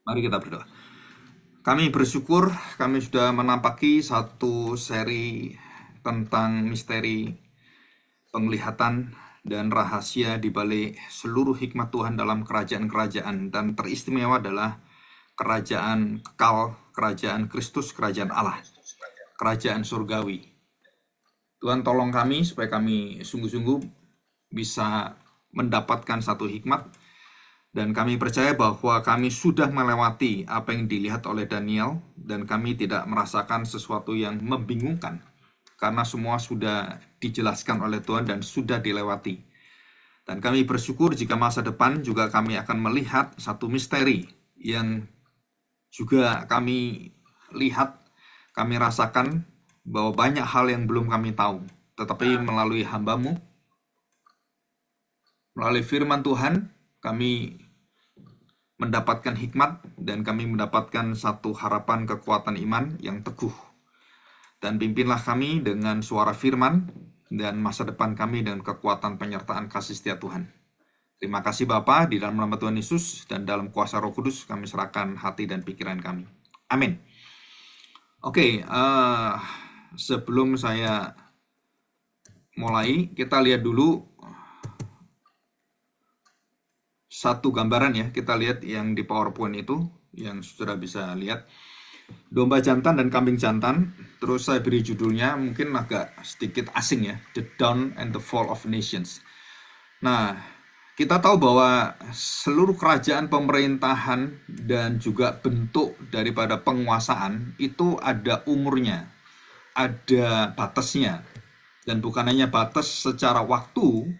Mari kita berdoa. Kami bersyukur kami sudah menampaki satu seri tentang misteri penglihatan dan rahasia di balik seluruh hikmat Tuhan dalam kerajaan-kerajaan, dan teristimewa adalah kerajaan kekal, kerajaan Kristus, kerajaan Allah, kerajaan surgawi. Tuhan tolong kami supaya kami sungguh-sungguh bisa mendapatkan satu hikmat, dan kami percaya bahwa kami sudah melewati apa yang dilihat oleh Daniel, dan kami tidak merasakan sesuatu yang membingungkan, karena semua sudah dijelaskan oleh Tuhan dan sudah dilewati. Dan kami bersyukur jika masa depan juga kami akan melihat satu misteri yang juga kami lihat, kami rasakan bahwa banyak hal yang belum kami tahu. Tetapi melalui hamba-Mu, melalui firman Tuhan, kami mendapatkan hikmat dan kami mendapatkan satu harapan kekuatan iman yang teguh. Dan pimpinlah kami dengan suara firman dan masa depan kami dengan kekuatan penyertaan kasih setia Tuhan. Terima kasih Bapa, di dalam nama Tuhan Yesus dan dalam kuasa Roh Kudus kami serahkan hati dan pikiran kami. Amin. Oke, sebelum saya mulai, kita lihat dulu satu gambaran ya. Kita lihat yang di PowerPoint itu, yang sudah bisa lihat. Domba jantan dan kambing jantan. Terus saya beri judulnya, mungkin agak sedikit asing ya, The Dawn and the Fall of Nations. Nah, kita tahu bahwa seluruh kerajaan, pemerintahan, dan juga bentuk daripada penguasaan itu ada umurnya, ada batasnya. Dan bukan hanya batas secara waktu,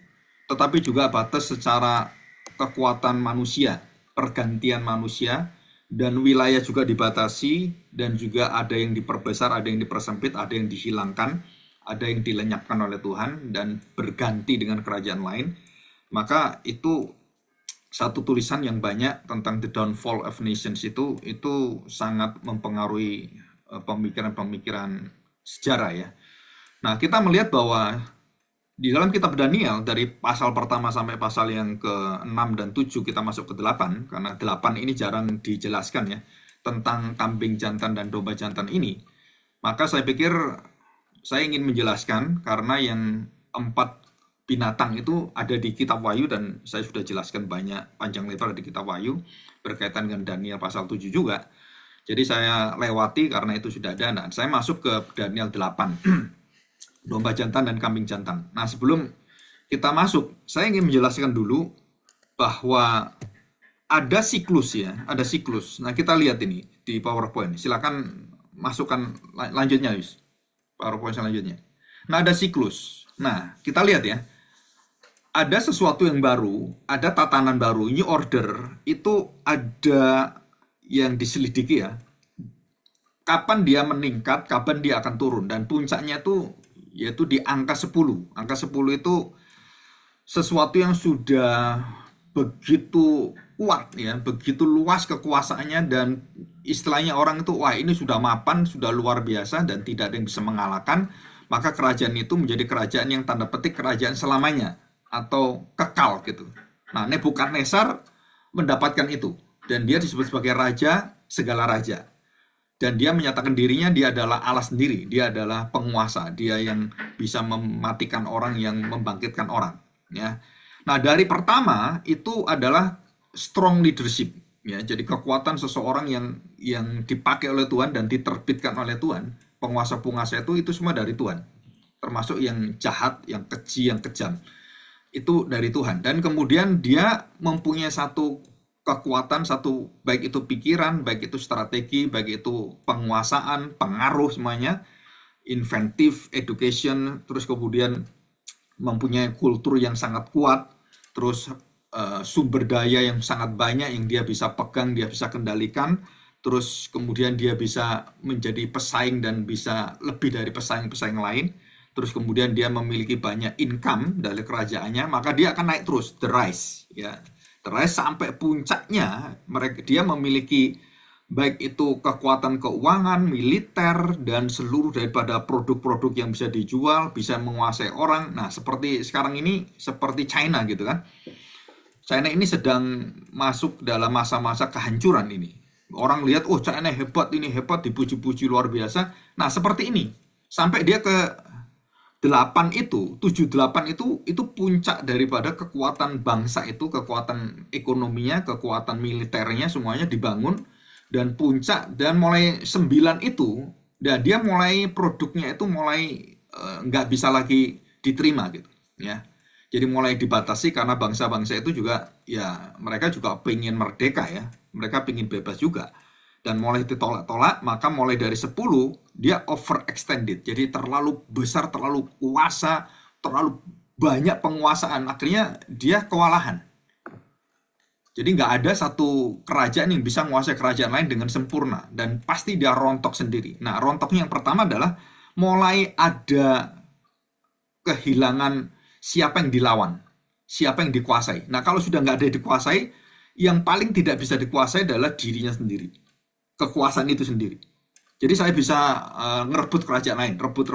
tetapi juga batas secara kekuatan manusia, pergantian manusia, dan wilayah juga dibatasi, dan juga ada yang diperbesar, ada yang dipersempit, ada yang dihilangkan, ada yang dilenyapkan oleh Tuhan, dan berganti dengan kerajaan lain. Maka itu satu tulisan yang banyak tentang The Downfall of Nations itu sangat mempengaruhi pemikiran-pemikiran sejarah ya. Nah, kita melihat bahwa di dalam kitab Daniel, dari pasal pertama sampai pasal yang ke-6 dan 7, kita masuk ke 8, karena 8 ini jarang dijelaskan ya, tentang kambing jantan dan domba jantan ini. Maka saya pikir saya ingin menjelaskan, karena yang 4 binatang itu ada di kitab Wahyu, dan saya sudah jelaskan banyak panjang lebar di kitab Wahyu berkaitan dengan Daniel pasal 7 juga. Jadi saya lewati karena itu sudah ada. Nah, saya masuk ke Daniel 8. Domba jantan dan kambing jantan. Nah, sebelum kita masuk, saya ingin menjelaskan dulu bahwa ada siklus ya, ada siklus. Nah, kita lihat ini di PowerPoint. Silakan masukkan lanjutnya, Yus. PowerPoint selanjutnya. Nah, ada siklus. Nah, kita lihat ya. Ada sesuatu yang baru, ada tatanan baru, new order, itu ada yang diselidiki ya. Kapan dia meningkat, kapan dia akan turun, dan puncaknya itu yaitu di angka 10. Angka 10 itu sesuatu yang sudah begitu kuat ya, begitu luas kekuasaannya, dan istilahnya orang itu, wah ini sudah mapan, sudah luar biasa, dan tidak ada yang bisa mengalahkan. Maka kerajaan itu menjadi kerajaan yang tanda petik kerajaan selamanya, atau kekal gitu. Nah, Nebukadnezar mendapatkan itu, dan dia disebut sebagai raja segala raja. Dan dia menyatakan dirinya dia adalah Allah sendiri, dia adalah penguasa, dia yang bisa mematikan orang, yang membangkitkan orang. Ya. Nah, dari pertama itu adalah strong leadership. Ya, jadi kekuatan seseorang yang dipakai oleh Tuhan dan diterbitkan oleh Tuhan. Penguasa-penguasa itu semua dari Tuhan. Termasuk yang jahat, yang keji, yang kejam. Itu dari Tuhan. Dan kemudian dia mempunyai satu kekuatan, satu baik itu pikiran, baik itu strategi, baik itu penguasaan, pengaruh semuanya, inventive, education, terus kemudian mempunyai kultur yang sangat kuat, terus sumber daya yang sangat banyak yang dia bisa pegang, dia bisa kendalikan, terus kemudian dia bisa menjadi pesaing dan bisa lebih dari pesaing-pesaing lain. Terus kemudian dia memiliki banyak income dari kerajaannya, maka dia akan naik terus, the rise ya. The rise sampai puncaknya dia memiliki baik itu kekuatan keuangan, militer, dan seluruh daripada produk-produk yang bisa dijual, bisa menguasai orang. Nah, seperti sekarang ini seperti China gitu kan. China ini sedang masuk dalam masa-masa kehancuran ini. Orang lihat, oh China hebat, ini hebat, dipuji-puji luar biasa. Nah, seperti ini. Sampai dia ke 8 itu, 78 itu puncak daripada kekuatan bangsa itu, kekuatan ekonominya, kekuatan militernya, semuanya dibangun. Dan puncak, dan mulai 9 itu, dan dia mulai produknya itu mulai nggak bisa lagi diterima gitu. Ya. Jadi mulai dibatasi karena bangsa-bangsa itu juga ya mereka juga pengen merdeka ya. Mereka pengen bebas juga. Dan mulai ditolak-tolak, maka mulai dari 10 dia overextended. Jadi terlalu besar, terlalu kuasa, terlalu banyak penguasaan. Akhirnya dia kewalahan. Jadi nggak ada satu kerajaan yang bisa menguasai kerajaan lain dengan sempurna. Dan pasti dia rontok sendiri. Nah, rontoknya yang pertama adalah mulai ada kehilangan siapa yang dilawan, siapa yang dikuasai. Nah, kalau sudah nggak ada yang dikuasai, yang paling tidak bisa dikuasai adalah dirinya sendiri. Kekuasaan itu sendiri. Jadi saya bisa ngerebut kerajaan lain, rebut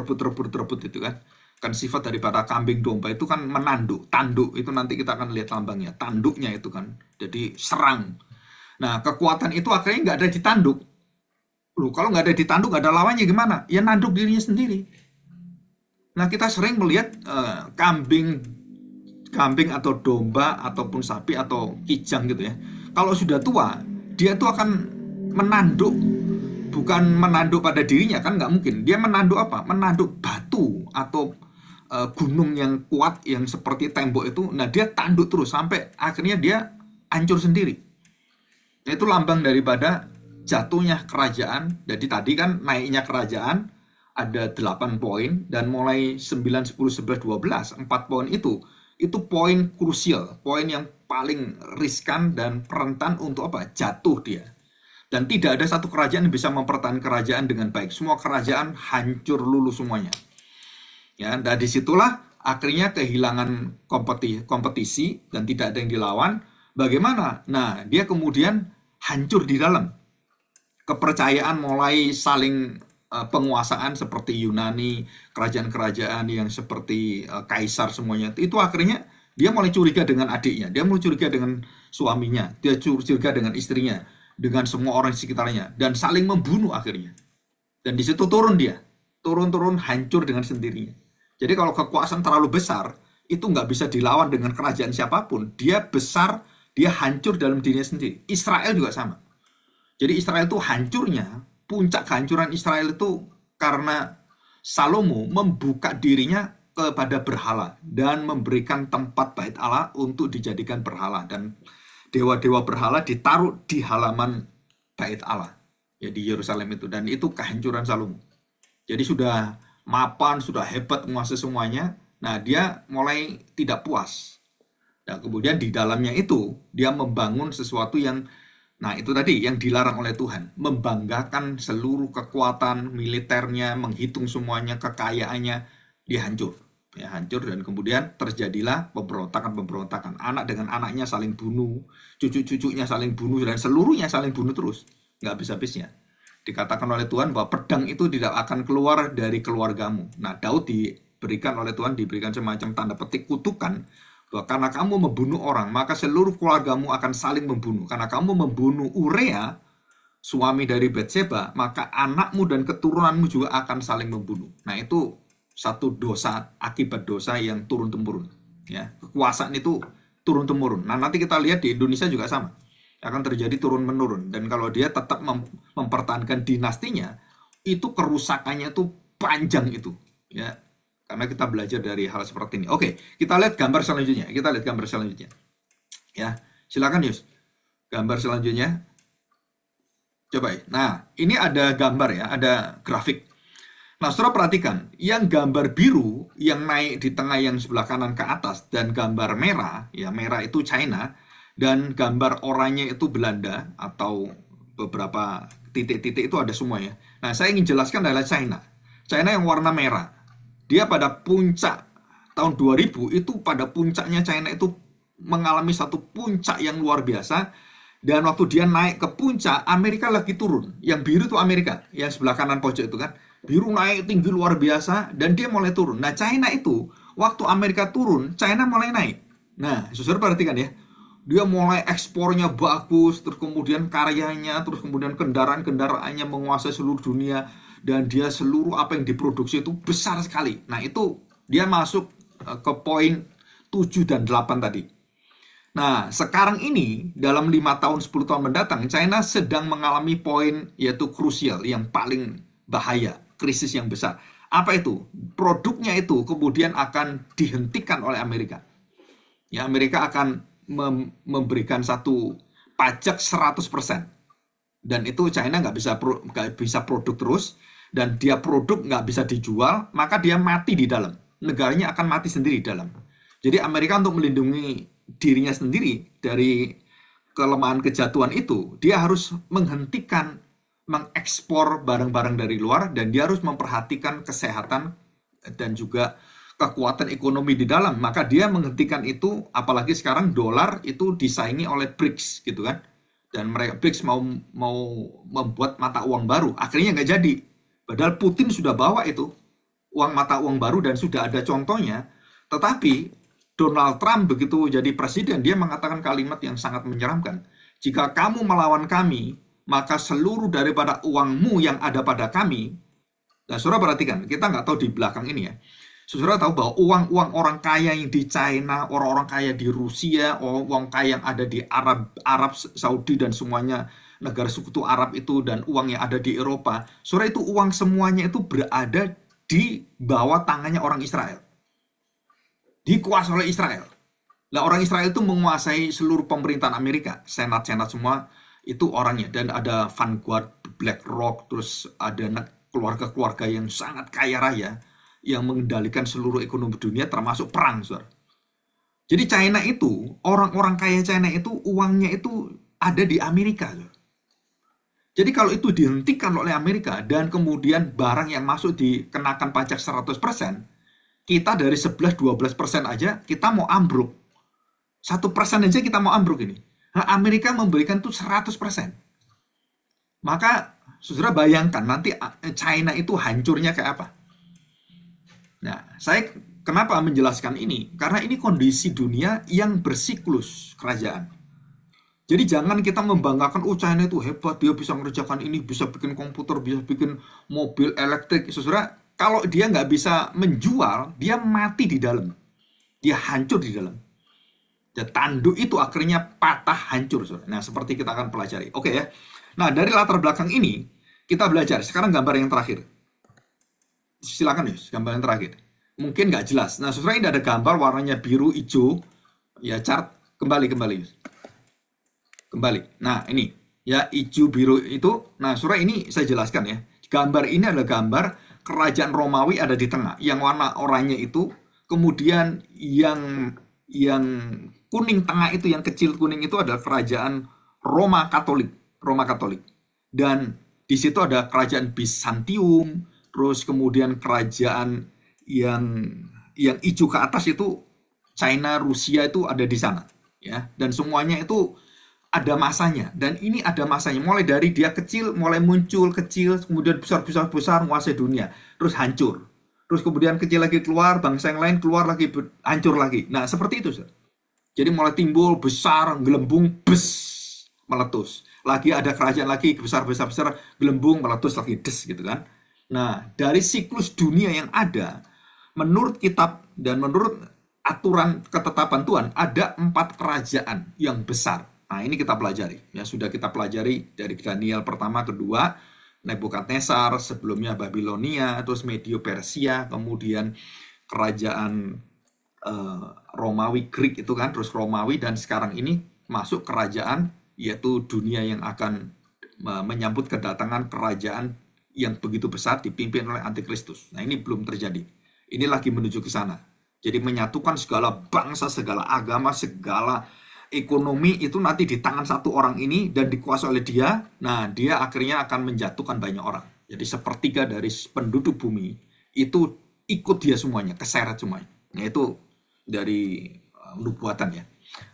itu kan. Kan sifat daripada kambing domba itu kan menanduk, tanduk. Itu nanti kita akan lihat lambangnya, tanduknya itu kan. Jadi serang. Nah, kekuatan itu akhirnya nggak ada ditanduk. Loh, kalau nggak ada ditanduk, nggak ada lawannya gimana? Ya nanduk dirinya sendiri. Nah, kita sering melihat kambing atau domba ataupun sapi atau kijang gitu ya. Kalau sudah tua, dia tuh akan menanduk, bukan menanduk pada dirinya kan nggak mungkin. Dia menanduk apa? Menanduk batu atau gunung yang kuat yang seperti tembok itu. Nah, dia tanduk terus sampai akhirnya dia hancur sendiri. Nah, itu lambang daripada jatuhnya kerajaan. Jadi tadi kan naiknya kerajaan ada 8 poin, dan mulai 9, 10, 11, 12, 4 poin itu poin krusial, poin yang paling riskan dan rentan untuk apa? Jatuh dia. Dan tidak ada satu kerajaan yang bisa mempertahankan kerajaan dengan baik. Semua kerajaan hancur lulu semuanya. Ya, dan disitulah akhirnya kehilangan kompetisi dan tidak ada yang dilawan. Bagaimana? Nah, dia kemudian hancur di dalam. Kepercayaan mulai saling penguasaan seperti Yunani, kerajaan-kerajaan yang seperti kaisar semuanya. Itu akhirnya dia mulai curiga dengan adiknya, dia mulai curiga dengan suaminya, dia curiga dengan istrinya, dengan semua orang di sekitarnya, dan saling membunuh akhirnya. Dan di situ turun dia, turun hancur dengan sendirinya. Jadi kalau kekuasaan terlalu besar, itu nggak bisa dilawan dengan kerajaan siapapun. Dia besar, dia hancur dalam dirinya sendiri. Israel juga sama. Jadi Israel itu hancurnya, puncak kehancuran Israel itu karena Salomo membuka dirinya kepada berhala dan memberikan tempat bait Allah untuk dijadikan berhala, dan dewa-dewa berhala ditaruh di halaman bait Allah ya di Yerusalem itu, dan itu kehancuran Salomo. Jadi sudah mapan, sudah hebat menguasai semuanya. Nah, dia mulai tidak puas. Dan kemudian di dalamnya itu dia membangun sesuatu yang, nah itu tadi yang dilarang oleh Tuhan, membanggakan seluruh kekuatan militernya, menghitung semuanya, kekayaannya, dia hancur. Ya, hancur, dan kemudian terjadilah pemberontakan. Anak dengan anaknya saling bunuh, cucu-cucunya saling bunuh, dan seluruhnya saling bunuh terus. Nggak habis-habisnya. Dikatakan oleh Tuhan bahwa pedang itu tidak akan keluar dari keluargamu. Nah, Daud diberikan oleh Tuhan, diberikan semacam tanda petik kutukan, bahwa karena kamu membunuh orang, maka seluruh keluargamu akan saling membunuh. Karena kamu membunuh Urea, suami dari Batseba, maka anakmu dan keturunanmu juga akan saling membunuh. Nah, itu satu dosa, akibat dosa yang turun-temurun. Ya, kekuasaan itu turun-temurun. Nah, nanti kita lihat di Indonesia juga sama. Akan terjadi turun-menurun. Dan kalau dia tetap mempertahankan dinastinya, itu kerusakannya itu panjang itu. Ya, karena kita belajar dari hal seperti ini. Oke, kita lihat gambar selanjutnya. Ya, silakan Yus. Gambar selanjutnya. Coba ya. Nah, ini ada gambar ya, ada grafik. Nah, saudara perhatikan, yang gambar biru yang naik di tengah yang sebelah kanan ke atas, dan gambar merah, ya merah itu China, dan gambar oranye itu Belanda, atau beberapa titik-titik itu ada semua ya. Nah, saya ingin jelaskan adalah China. China yang warna merah. Dia pada puncak tahun 2000 itu, pada puncaknya China itu mengalami satu puncak yang luar biasa. Dan waktu dia naik ke puncak, Amerika lagi turun. Yang biru itu Amerika, yang sebelah kanan pojok itu kan. Biru naik tinggi luar biasa, dan dia mulai turun. Nah, China itu, waktu Amerika turun, China mulai naik. Nah, saudara perhatikan ya. Dia mulai ekspornya bagus, terus kemudian karyanya, terus kemudian kendaraan-kendaraannya menguasai seluruh dunia, dan dia seluruh apa yang diproduksi itu besar sekali. Nah, itu dia masuk ke poin 7 dan 8 tadi. Nah, sekarang ini dalam 5 tahun, 10 tahun mendatang, China sedang mengalami poin yaitu krusial yang paling bahaya, krisis yang besar. Apa itu? Produknya itu kemudian akan dihentikan oleh Amerika. Ya, Amerika akan memberikan satu pajak 100%. Dan itu China nggak bisa produk terus, dan dia produk nggak bisa dijual, maka dia mati di dalam. Negaranya akan mati sendiri di dalam. Jadi Amerika untuk melindungi dirinya sendiri dari kelemahan kejatuhan itu, dia harus menghentikan mengekspor barang-barang dari luar, dan dia harus memperhatikan kesehatan dan juga kekuatan ekonomi di dalam. Maka dia menghentikan itu, apalagi sekarang dolar itu disaingi oleh BRICS gitu kan. Dan mereka BRICS mau membuat mata uang baru, akhirnya nggak jadi. Padahal Putin sudah bawa itu uang mata uang baru dan sudah ada contohnya. Tetapi Donald Trump begitu jadi presiden, dia mengatakan kalimat yang sangat menyeramkan. Jika kamu melawan kami, maka seluruh daripada uangmu yang ada pada kami. Nah, saudara perhatikan, kita nggak tahu di belakang ini ya. Saudara tahu bahwa uang-uang orang kaya yang di China, orang-orang kaya di Rusia, uang kaya yang ada di Arab Saudi dan semuanya negara sekutu Arab itu, dan uang yang ada di Eropa, saudara, itu uang semuanya itu berada di bawah tangannya orang Israel. Dikuasai oleh Israel. Nah, orang Israel itu menguasai seluruh pemerintahan Amerika, senat-senat semua itu orangnya, dan ada Vanguard, BlackRock, terus ada keluarga-keluarga yang sangat kaya raya yang mengendalikan seluruh ekonomi dunia termasuk perang, saudara. Jadi China itu, orang-orang kaya China itu uangnya itu ada di Amerika, saudara. Jadi kalau itu dihentikan oleh Amerika dan kemudian barang yang masuk dikenakan pajak 100%, kita dari 11-12% aja kita mau ambruk. 1% aja kita mau ambruk ini. Nah, Amerika memberikan tuh 100%. Maka saudara bayangkan nanti China itu hancurnya kayak apa. Nah, saya kenapa menjelaskan ini? Karena ini kondisi dunia yang bersiklus kerajaan. Jadi jangan kita membanggakan, oh China itu hebat, dia bisa mengerjakan ini, bisa bikin komputer, bisa bikin mobil elektrik. Saudara, kalau dia nggak bisa menjual, dia mati di dalam. Dia hancur di dalam. Dan tanduk itu akhirnya patah, hancur, saudara. Nah, seperti kita akan pelajari. Oke ya. Nah, dari latar belakang ini, kita belajar. Sekarang gambar yang terakhir. Silakan Yus, gambar yang terakhir. Mungkin nggak jelas. Nah, saudara, ini ada gambar warnanya biru, hijau. Ya, chart. Kembali Yus. Kembali. Nah, ini. Ya, hijau, biru itu. Nah, saudara, ini saya jelaskan ya. Gambar ini adalah gambar kerajaan Romawi ada di tengah. Yang warna oranye itu. Kemudian yang kuning tengah itu, yang kecil kuning itu adalah kerajaan Roma Katolik. Dan di situ ada kerajaan Bizantium, terus kemudian kerajaan yang hijau ke atas itu China, Rusia itu ada di sana, ya. Dan semuanya itu ada masanya, dan ini ada masanya, mulai dari dia kecil, mulai muncul kecil, kemudian besar menguasai dunia, terus hancur, terus kemudian kecil lagi keluar, bangsa yang lain keluar lagi, hancur lagi. Nah, seperti itu, Sir. Jadi mulai timbul besar, gelembung, meletus. Lagi ada kerajaan lagi besar, gelembung, meletus lagi, gitu kan. Nah, dari siklus dunia yang ada, menurut kitab dan menurut aturan ketetapan Tuhan, ada 4 kerajaan yang besar. Nah, ini kita pelajari. Ya, sudah kita pelajari dari Daniel pertama, kedua, Nebukadnezar, sebelumnya Babilonia, terus Medio Persia, kemudian kerajaan Romawi, Greek itu kan, terus Romawi, dan sekarang ini masuk kerajaan, yaitu dunia yang akan menyambut kedatangan kerajaan yang begitu besar dipimpin oleh Antikristus. Nah, ini belum terjadi. Ini lagi menuju ke sana. Jadi menyatukan segala bangsa, segala agama, segala ekonomi itu nanti di tangan satu orang ini dan dikuasai oleh dia. Nah, dia akhirnya akan menjatuhkan banyak orang. Jadi sepertiga dari penduduk bumi itu ikut dia semuanya, keseret semuanya. Nah, itu dari nubuatan ya.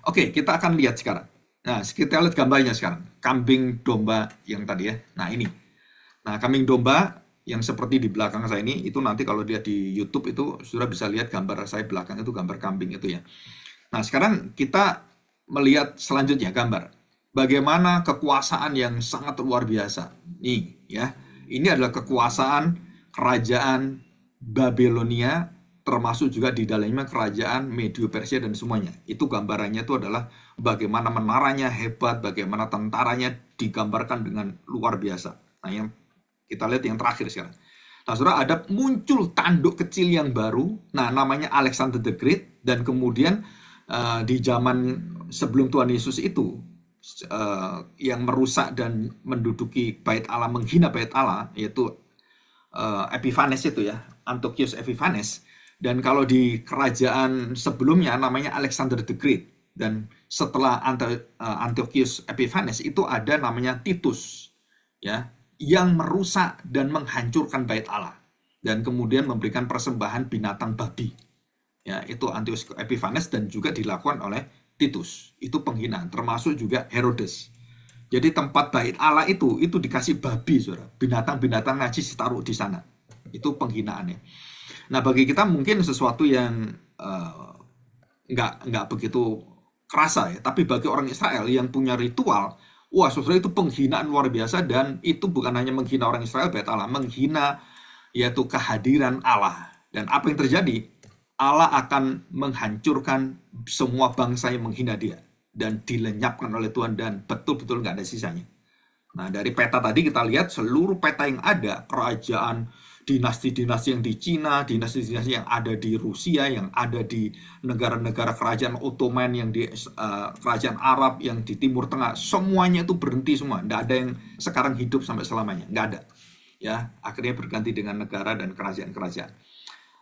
Oke, kita akan lihat sekarang. Nah, kita lihat gambarnya sekarang. Kambing domba yang tadi ya. Nah, ini. Nah, kambing domba yang seperti di belakang saya ini, itu nanti kalau dia di YouTube itu sudah bisa lihat gambar saya belakang itu, gambar kambing itu ya. Nah, sekarang kita melihat selanjutnya gambar. Bagaimana kekuasaan yang sangat luar biasa. Nih ya, ini adalah kekuasaan kerajaan Babilonia, termasuk juga di dalamnya kerajaan Medio Persia dan semuanya. Itu gambarannya itu adalah bagaimana menaranya hebat, bagaimana tentaranya digambarkan dengan luar biasa. Nah, yang kita lihat yang terakhir sekarang. Nah, saudara, ada muncul tanduk kecil yang baru, nah namanya Alexander the Great, dan kemudian di zaman sebelum Tuhan Yesus itu, yang merusak dan menduduki bait Allah, menghina bait Allah, yaitu Epiphanes itu ya, Antiochus Epiphanes. Dan kalau di kerajaan sebelumnya namanya Alexander the Great, dan setelah Antiochus Epiphanes itu ada namanya Titus, ya, yang merusak dan menghancurkan bait Allah dan kemudian memberikan persembahan binatang babi. Ya, itu Antiochus Epiphanes dan juga dilakukan oleh Titus. Itu penghinaan, termasuk juga Herodes. Jadi tempat bait Allah itu dikasih babi, saudara. Binatang-binatang najis ditaruh di sana. Itu penghinaannya. Nah, bagi kita mungkin sesuatu yang nggak begitu kerasa ya. Tapi bagi orang Israel yang punya ritual, wah, saudara, itu penghinaan luar biasa, dan itu bukan hanya menghina orang Israel, bait Allah, menghina yaitu kehadiran Allah. Dan apa yang terjadi? Allah akan menghancurkan semua bangsa yang menghina dia dan dilenyapkan oleh Tuhan, dan betul-betul nggak ada sisanya. Nah, dari peta tadi kita lihat seluruh peta yang ada, kerajaan, dinasti-dinasti yang di Cina, dinasti-dinasti yang ada di Rusia, yang ada di negara-negara kerajaan Ottoman, yang di kerajaan Arab, yang di Timur Tengah, semuanya itu berhenti semua. Nggak ada yang sekarang hidup sampai selamanya, nggak ada. Ya, akhirnya berganti dengan negara dan kerajaan-kerajaan.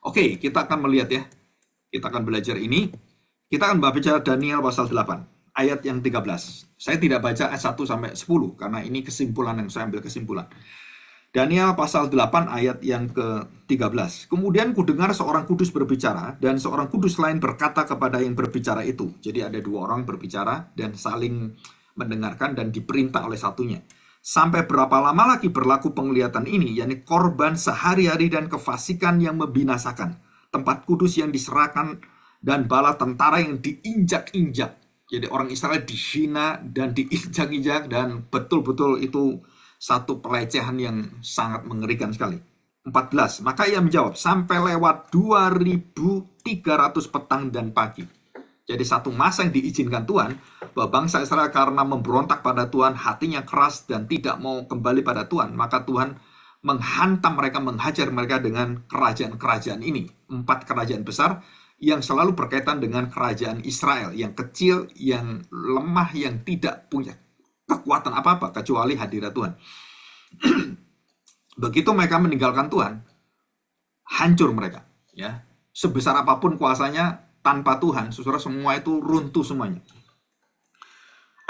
Oke, kita akan melihat ya. Kita akan belajar ini. Kita akan baca Daniel pasal 8, ayat yang 13. Saya tidak baca ayat 1 sampai 10 karena ini kesimpulan yang saya ambil kesimpulan. Daniel pasal 8 ayat yang ke-13. Kemudian kudengar seorang kudus berbicara, dan seorang kudus lain berkata kepada yang berbicara itu. Jadi ada dua orang berbicara dan saling mendengarkan dan diperintah oleh satunya. Sampai berapa lama lagi berlaku penglihatan ini, yakni korban sehari-hari dan kefasikan yang membinasakan, tempat kudus yang diserahkan, dan bala tentara yang diinjak-injak. Jadi orang Israel dihina dan diinjak-injak, dan betul-betul itu satu pelecehan yang sangat mengerikan sekali. 14. Maka ia menjawab, sampai lewat 2300 petang dan pagi. Jadi satu masa yang diizinkan Tuhan, bahwa bangsa Israel karena memberontak pada Tuhan, hatinya keras dan tidak mau kembali pada Tuhan, maka Tuhan menghantam mereka, menghajar mereka dengan kerajaan-kerajaan ini. 4 kerajaan besar yang selalu berkaitan dengan kerajaan Israel, yang kecil, yang lemah, yang tidak punya kekuatan apa-apa kecuali hadirat Tuhan. Begitu mereka meninggalkan Tuhan, hancur mereka. Ya, sebesar apapun kuasanya, tanpa Tuhan, saudara, semua itu runtuh semuanya.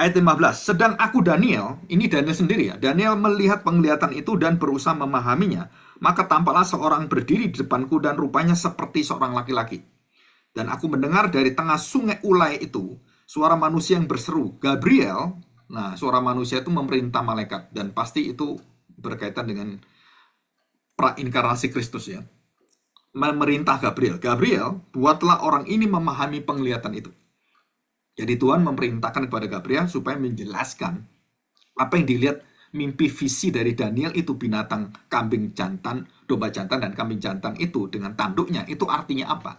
Ayat 15. Sedang aku Daniel, ini Daniel sendiri ya, Daniel melihat penglihatan itu dan berusaha memahaminya, maka tampaklah seorang berdiri di depanku dan rupanya seperti seorang laki-laki. Dan aku mendengar dari tengah sungai Ulai itu suara manusia yang berseru, Gabriel. Nah, suara manusia itu memerintah malaikat, dan pasti itu berkaitan dengan prainkarnasi Kristus ya. Memerintah Gabriel, Gabriel, buatlah orang ini memahami penglihatan itu. Jadi Tuhan memerintahkan kepada Gabriel supaya menjelaskan apa yang dilihat mimpi visi dari Daniel itu, binatang kambing jantan, domba jantan dan kambing jantan itu dengan tanduknya, itu artinya apa.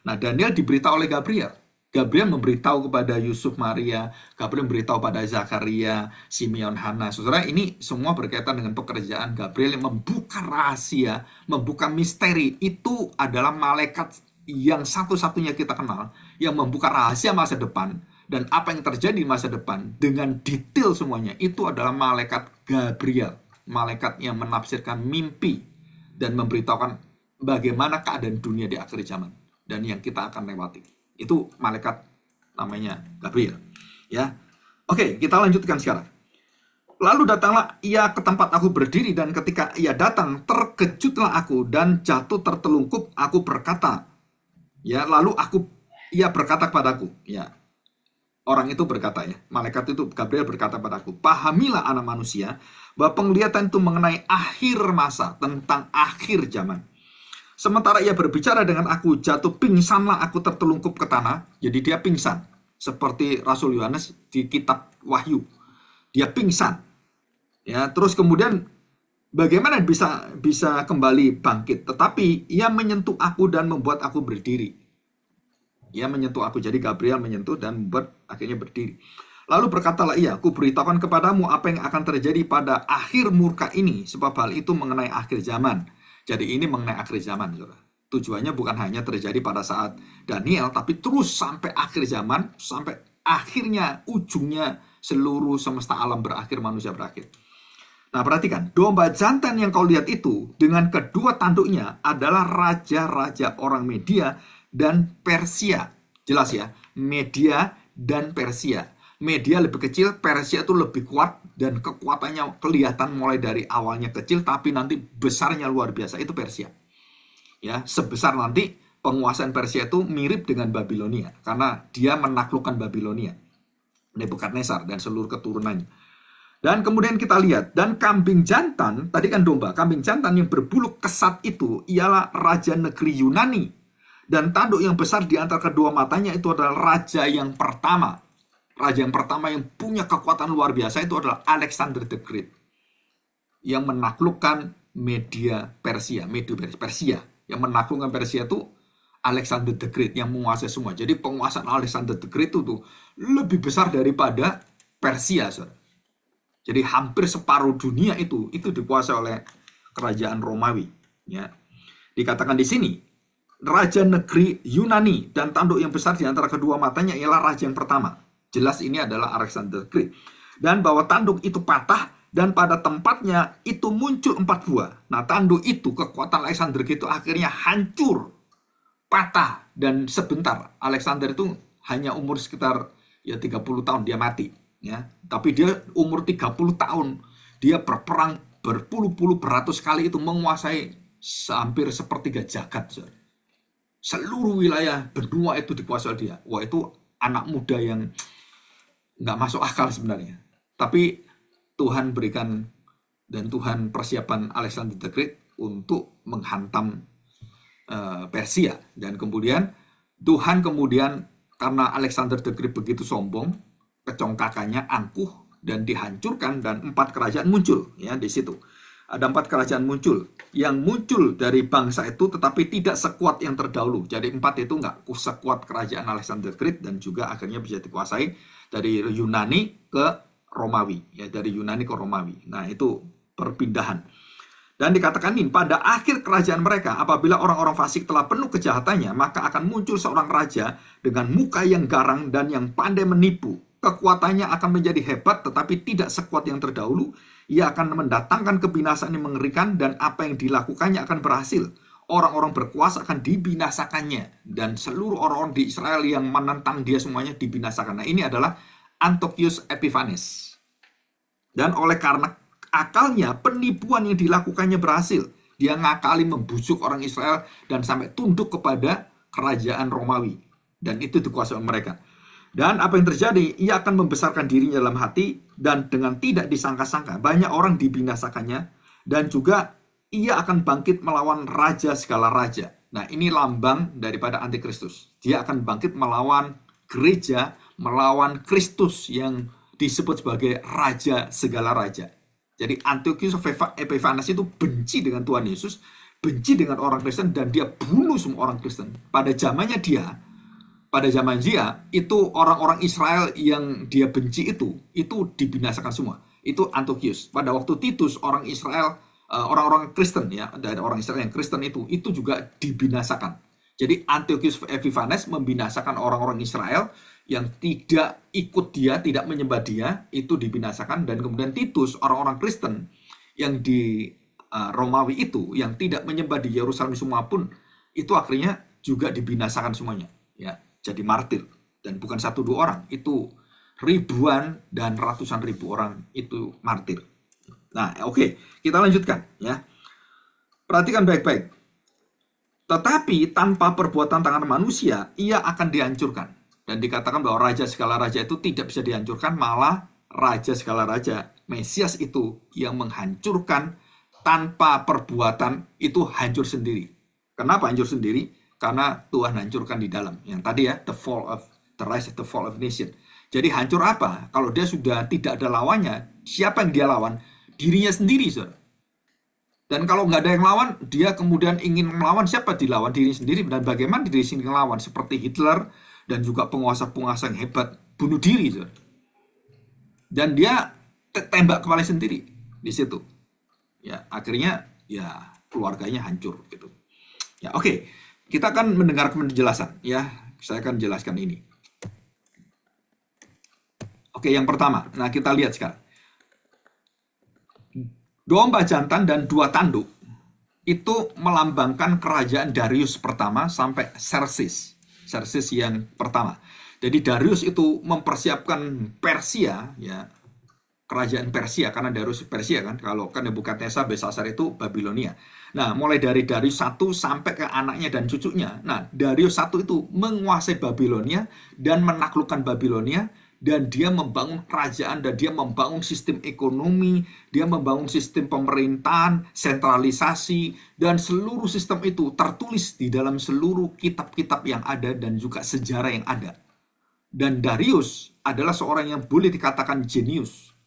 Nah, Daniel diberitahu oleh Gabriel. Gabriel memberitahu kepada Yusuf, Maria, Gabriel memberitahu pada Zakaria, Simeon, Hana. Saudara, ini semua berkaitan dengan pekerjaan Gabriel yang membuka rahasia, membuka misteri. Itu adalah malaikat yang satu-satunya kita kenal, yang membuka rahasia masa depan, dan apa yang terjadi di masa depan dengan detail semuanya. Itu adalah malaikat Gabriel, malaikat yang menafsirkan mimpi dan memberitahukan bagaimana keadaan dunia di akhir zaman dan yang kita akan lewati. Itu malaikat namanya Gabriel. Ya, oke, kita lanjutkan sekarang. Lalu datanglah ia ke tempat aku berdiri, dan ketika ia datang, terkejutlah aku dan jatuh tertelungkup. Aku berkata, ya, lalu ia berkata kepadaku, ya, orang itu berkata ya, malaikat itu Gabriel berkata padaku, pahamilah anak manusia, bahwa penglihatan itu mengenai akhir masa, tentang akhir zaman. Sementara ia berbicara dengan aku, jatuh pingsanlah aku tertelungkup ke tanah. Jadi dia pingsan. seperti Rasul Yohanes di kitab Wahyu. Dia pingsan. Ya, terus kemudian bagaimana bisa kembali bangkit? Tetapi ia menyentuh aku dan membuat aku berdiri. Ia menyentuh aku, jadi Gabriel menyentuh dan membuat akhirnya berdiri. Lalu berkatalah ia, aku beritahukan kepadamu apa yang akan terjadi pada akhir murka ini, sebab hal itu mengenai akhir zaman. Jadi ini mengenai akhir zaman, saudara. Tujuannya bukan hanya terjadi pada saat Daniel, tapi terus sampai akhir zaman, sampai akhirnya ujungnya seluruh semesta alam berakhir, manusia berakhir. Nah, perhatikan, domba jantan yang kau lihat itu dengan kedua tanduknya adalah raja-raja orang Media dan Persia. Jelas ya, Media dan Persia. Media lebih kecil, Persia itu lebih kuat, dan kekuatannya kelihatan mulai dari awalnya kecil, tapi nanti besarnya luar biasa. Itu Persia. Ya, sebesar nanti penguasaan Persia itu mirip dengan Babilonia, karena dia menaklukkan Babilonia, Nebukadnezar dan seluruh keturunannya. Dan kemudian kita lihat, dan kambing jantan, tadi kan domba, kambing jantan yang berbulu kesat itu ialah raja negeri Yunani. Dan tanduk yang besar di antara kedua matanya itu adalah raja yang pertama. Raja yang pertama yang punya kekuatan luar biasa itu adalah Alexander the Great, yang menaklukkan Persia. Yang menaklukkan Persia itu Alexander the Great yang menguasai semua. Jadi penguasaan Alexander the Great itu lebih besar daripada Persia, saudara. Jadi hampir separuh dunia itu dikuasai oleh kerajaan Romawi. Ya. Dikatakan di sini, raja negeri Yunani, dan tanduk yang besar di antara kedua matanya ialah raja yang pertama. Jelas ini adalah Alexander the Great. Dan bahwa tanduk itu patah, dan pada tempatnya itu muncul 4 buah. Nah, tanduk itu, kekuatan Alexander itu akhirnya hancur, patah, dan sebentar. Alexander itu hanya umur sekitar 30 tahun dia mati. Ya, tapi dia umur 30 tahun dia berperang berpuluh-puluh beratus kali, itu menguasai hampir sepertiga jagat. Seluruh wilayah benua itu dikuasai dia. Wah, itu anak muda yang nggak masuk akal sebenarnya. Tapi Tuhan berikan dan Tuhan persiapan Alexander the Great untuk menghantam Persia. Dan kemudian Tuhan karena Alexander the Great begitu sombong, kecongkakannya angkuh dan dihancurkan, dan 4 kerajaan muncul. Ya, di situ ada 4 kerajaan muncul, yang muncul dari bangsa itu tetapi tidak sekuat yang terdahulu. Jadi 4 itu nggak sekuat kerajaan Alexander the Great, dan juga akhirnya bisa dikuasai dari Yunani ke Romawi. Ya, dari Yunani ke Romawi. Nah, itu perpindahan. Dan dikatakan ini, pada akhir kerajaan mereka, apabila orang-orang fasik telah penuh kejahatannya, maka akan muncul seorang raja dengan muka yang garang dan yang pandai menipu. Kekuatannya akan menjadi hebat, tetapi tidak sekuat yang terdahulu. Ia akan mendatangkan kebinasaan yang mengerikan, dan apa yang dilakukannya akan berhasil. Orang-orang berkuasa akan dibinasakannya, dan seluruh orang-orang di Israel yang menentang dia semuanya dibinasakan. Nah, ini adalah Antiochus Epiphanes. Dan oleh karena akalnya, penipuan yang dilakukannya berhasil. Dia ngakali, membujuk orang Israel dan sampai tunduk kepada kerajaan Romawi. Dan itu dikuasai oleh mereka. Dan apa yang terjadi? Ia akan membesarkan dirinya dalam hati, dan dengan tidak disangka-sangka banyak orang dibinasakannya, dan juga ia akan bangkit melawan raja segala raja. Nah, ini lambang daripada antikristus. Dia akan bangkit melawan gereja, melawan Kristus yang disebut sebagai raja segala raja. Jadi Antiochus Epiphanes itu benci dengan Tuhan Yesus, benci dengan orang Kristen, dan dia bunuh semua orang Kristen. Pada zaman dia itu orang-orang Israel yang dia benci itu dibinasakan semua. Itu Antiochus. Pada waktu Titus, orang Israel, orang-orang Kristen, ya, dari orang Israel yang Kristen itu juga dibinasakan. Jadi Antiochus Epiphanes membinasakan orang-orang Israel yang tidak ikut dia, tidak menyembah dia, itu dibinasakan. Dan kemudian Titus, orang-orang Kristen yang di Romawi itu, yang tidak menyembah di Yerusalem semua pun, itu akhirnya juga dibinasakan semuanya. Ya, jadi martir. Dan bukan 1-2 orang, itu ribuan dan ratusan ribu orang itu martir. Nah, oke, kita lanjutkan, ya. Perhatikan baik-baik. Tetapi tanpa perbuatan tangan manusia, ia akan dihancurkan. Dan dikatakan bahwa raja segala raja itu tidak bisa dihancurkan, malah raja segala raja, Mesias itu yang menghancurkan tanpa perbuatan, itu hancur sendiri. Kenapa hancur sendiri? Karena Tuhan hancurkan di dalam. Yang tadi ya, the fall of The Rise and the Fall of Nation. Jadi hancur apa? Kalau dia sudah tidak ada lawannya, siapa yang dia lawan? Dirinya sendiri, saudara. Dan kalau nggak ada yang lawan, dia kemudian ingin melawan, siapa dilawan? Diri sendiri. Dan bagaimana diri sendiri melawan? Seperti Hitler dan juga penguasa-penguasa yang hebat, bunuh diri, saudara. Dan dia tembak kepala sendiri di situ. Ya, akhirnya ya keluarganya hancur gitu. Ya, oke. Kita akan mendengar penjelasan, ya. Saya akan jelaskan ini. Oke, yang pertama. Nah, kita lihat sekarang. Domba jantan dan dua tanduk itu melambangkan kerajaan Darius pertama sampai Xerxes. Xerxes yang pertama. Jadi Darius itu mempersiapkan Persia, ya, kerajaan Persia, karena Darius Persia kan. Kalau kan Nebukadnezar, Belsasar itu Babilonia. Nah, mulai dari Darius 1 sampai ke anaknya dan cucunya. Nah, Darius 1 itu menguasai Babilonia dan menaklukkan Babilonia. Dan dia membangun kerajaan, dan dia membangun sistem ekonomi, dia membangun sistem pemerintahan, sentralisasi, dan seluruh sistem itu tertulis di dalam seluruh kitab-kitab yang ada dan juga sejarah yang ada. Dan Darius adalah seorang yang boleh dikatakan jenius.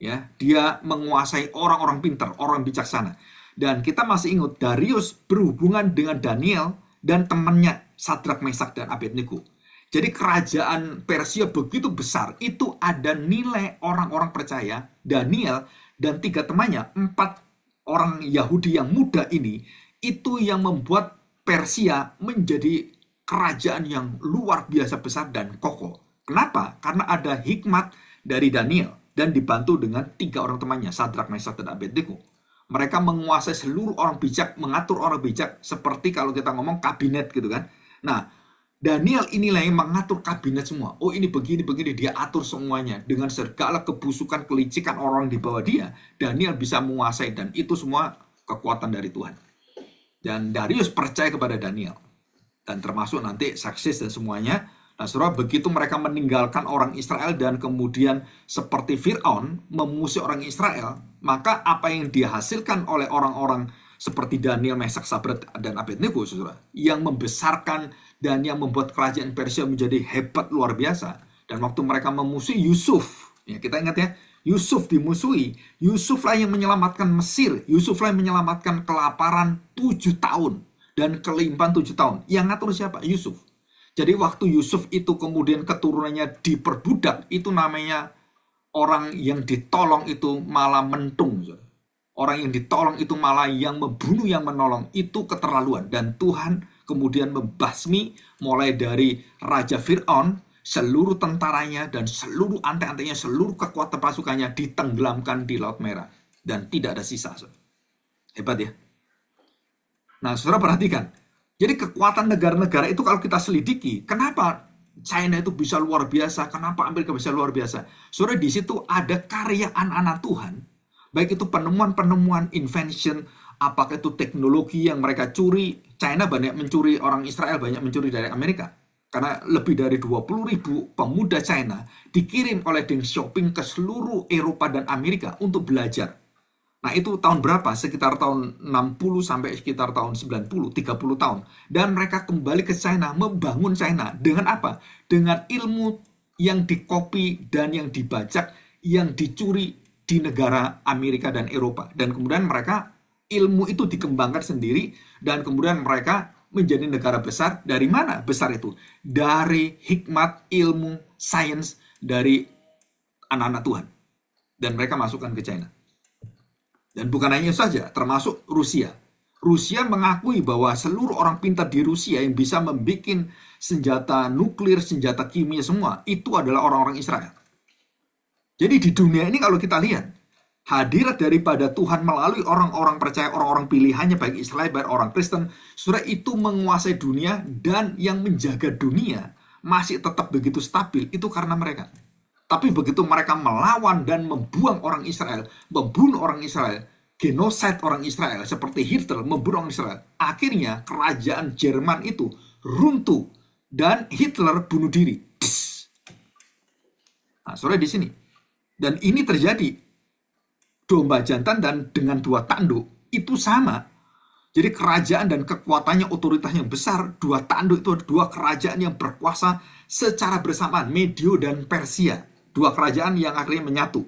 Ya, dia menguasai orang-orang pintar, orang bijaksana. Dan kita masih ingat Darius berhubungan dengan Daniel dan temannya Sadrak, Mesak, dan Abednego. Jadi kerajaan Persia begitu besar, itu ada nilai orang-orang percaya, Daniel dan 3 temannya, 4 orang Yahudi yang muda ini, itu yang membuat Persia menjadi kerajaan yang luar biasa besar dan kokoh. Kenapa? Karena ada hikmat dari Daniel dan dibantu dengan 3 orang temannya, Sadrak, Mesak, dan Abednego. Mereka menguasai seluruh orang bijak, mengatur orang bijak, seperti kalau kita ngomong kabinet gitu kan. Nah, Daniel inilah yang mengatur kabinet semua. Oh, ini begini, dia atur semuanya. Dengan segala kebusukan, kelicikan orang di bawah dia, Daniel bisa menguasai, dan itu semua kekuatan dari Tuhan. Dan Darius percaya kepada Daniel. Dan termasuk nanti Xerxes dan semuanya. Nah, saudara, begitu mereka meninggalkan orang Israel dan kemudian seperti Fir'aun memusuhi orang Israel, maka apa yang dihasilkan oleh orang-orang seperti Daniel, Mesak, Sadrak, dan Abednego, saudara, yang membesarkan dan yang membuat kerajaan Persia menjadi hebat luar biasa. Dan waktu mereka memusuhi Yusuf, ya kita ingat ya, Yusuf dimusuhi, Yusuflah yang menyelamatkan Mesir, Yusuflah yang menyelamatkan kelaparan 7 tahun dan kelimpahan 7 tahun. Yang ngatur siapa? Yusuf. Jadi waktu Yusuf itu kemudian keturunannya diperbudak, itu namanya orang yang ditolong itu malah mentung, saudara. Orang yang ditolong itu malah yang membunuh yang menolong. Itu keterlaluan. Dan Tuhan kemudian membasmi mulai dari Raja Fir'aun, seluruh tentaranya dan seluruh ante-antenya, seluruh kekuatan pasukannya ditenggelamkan di Laut Merah. Dan tidak ada sisa. Hebat ya. Nah, saudara perhatikan. Jadi kekuatan negara-negara itu kalau kita selidiki, kenapa China itu bisa luar biasa, kenapa Amerika bisa luar biasa? Saudara, di situ ada karya anak-anak Tuhan. Baik itu penemuan-penemuan, invention, apakah itu teknologi yang mereka curi. China banyak mencuri, orang Israel banyak mencuri dari Amerika. Karena lebih dari 20.000 pemuda China dikirim oleh Deng Xiaoping ke seluruh Eropa dan Amerika untuk belajar. Nah, itu tahun berapa? Sekitar tahun 60 sampai sekitar tahun 90, 30 tahun. Dan mereka kembali ke China, membangun China. Dengan apa? Dengan ilmu yang dikopi dan yang dibajak, yang dicuri di negara Amerika dan Eropa. Dan kemudian mereka ilmu itu dikembangkan sendiri dan kemudian mereka menjadi negara besar. Dari mana besar itu? Dari hikmat, ilmu, sains dari anak-anak Tuhan. Dan mereka masukkan ke China. Dan bukan hanya itu saja, termasuk Rusia. Rusia mengakui bahwa seluruh orang pintar di Rusia yang bisa membuat senjata nuklir, senjata kimia semua, itu adalah orang-orang Israel. Jadi di dunia ini kalau kita lihat, hadirat daripada Tuhan melalui orang-orang percaya, orang-orang pilihannya, baik Israel, baik orang Kristen, saudara, itu menguasai dunia, dan yang menjaga dunia masih tetap begitu stabil, itu karena mereka. Tapi begitu mereka melawan dan membuang orang Israel, membunuh orang Israel, genocide orang Israel, seperti Hitler membunuh orang Israel, akhirnya kerajaan Jerman itu runtuh, dan Hitler bunuh diri. Nah, saudara, di sini. Dan ini terjadi domba jantan dan dengan dua tanduk itu sama. Jadi kerajaan dan kekuatannya, otoritasnya yang besar, dua tanduk itu dua kerajaan yang berkuasa secara bersamaan, Medio dan Persia. Dua kerajaan yang akhirnya menyatu.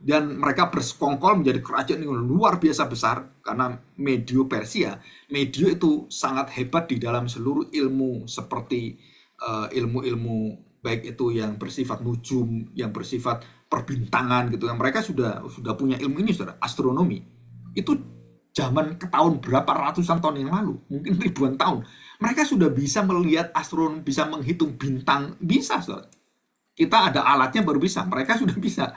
Dan mereka bersekongkol menjadi kerajaan yang luar biasa besar, karena Medio Persia. Medio itu sangat hebat di dalam seluruh ilmu, seperti ilmu-ilmu baik itu yang bersifat nujum, yang bersifat perbintangan gitu. Mereka sudah punya ilmu ini, saudara, astronomi. Itu zaman ke tahun berapa ratusan tahun yang lalu, mungkin ribuan tahun. Mereka sudah bisa melihat astronomi, bisa menghitung bintang, bisa, saudara. Kita ada alatnya baru bisa, mereka sudah bisa.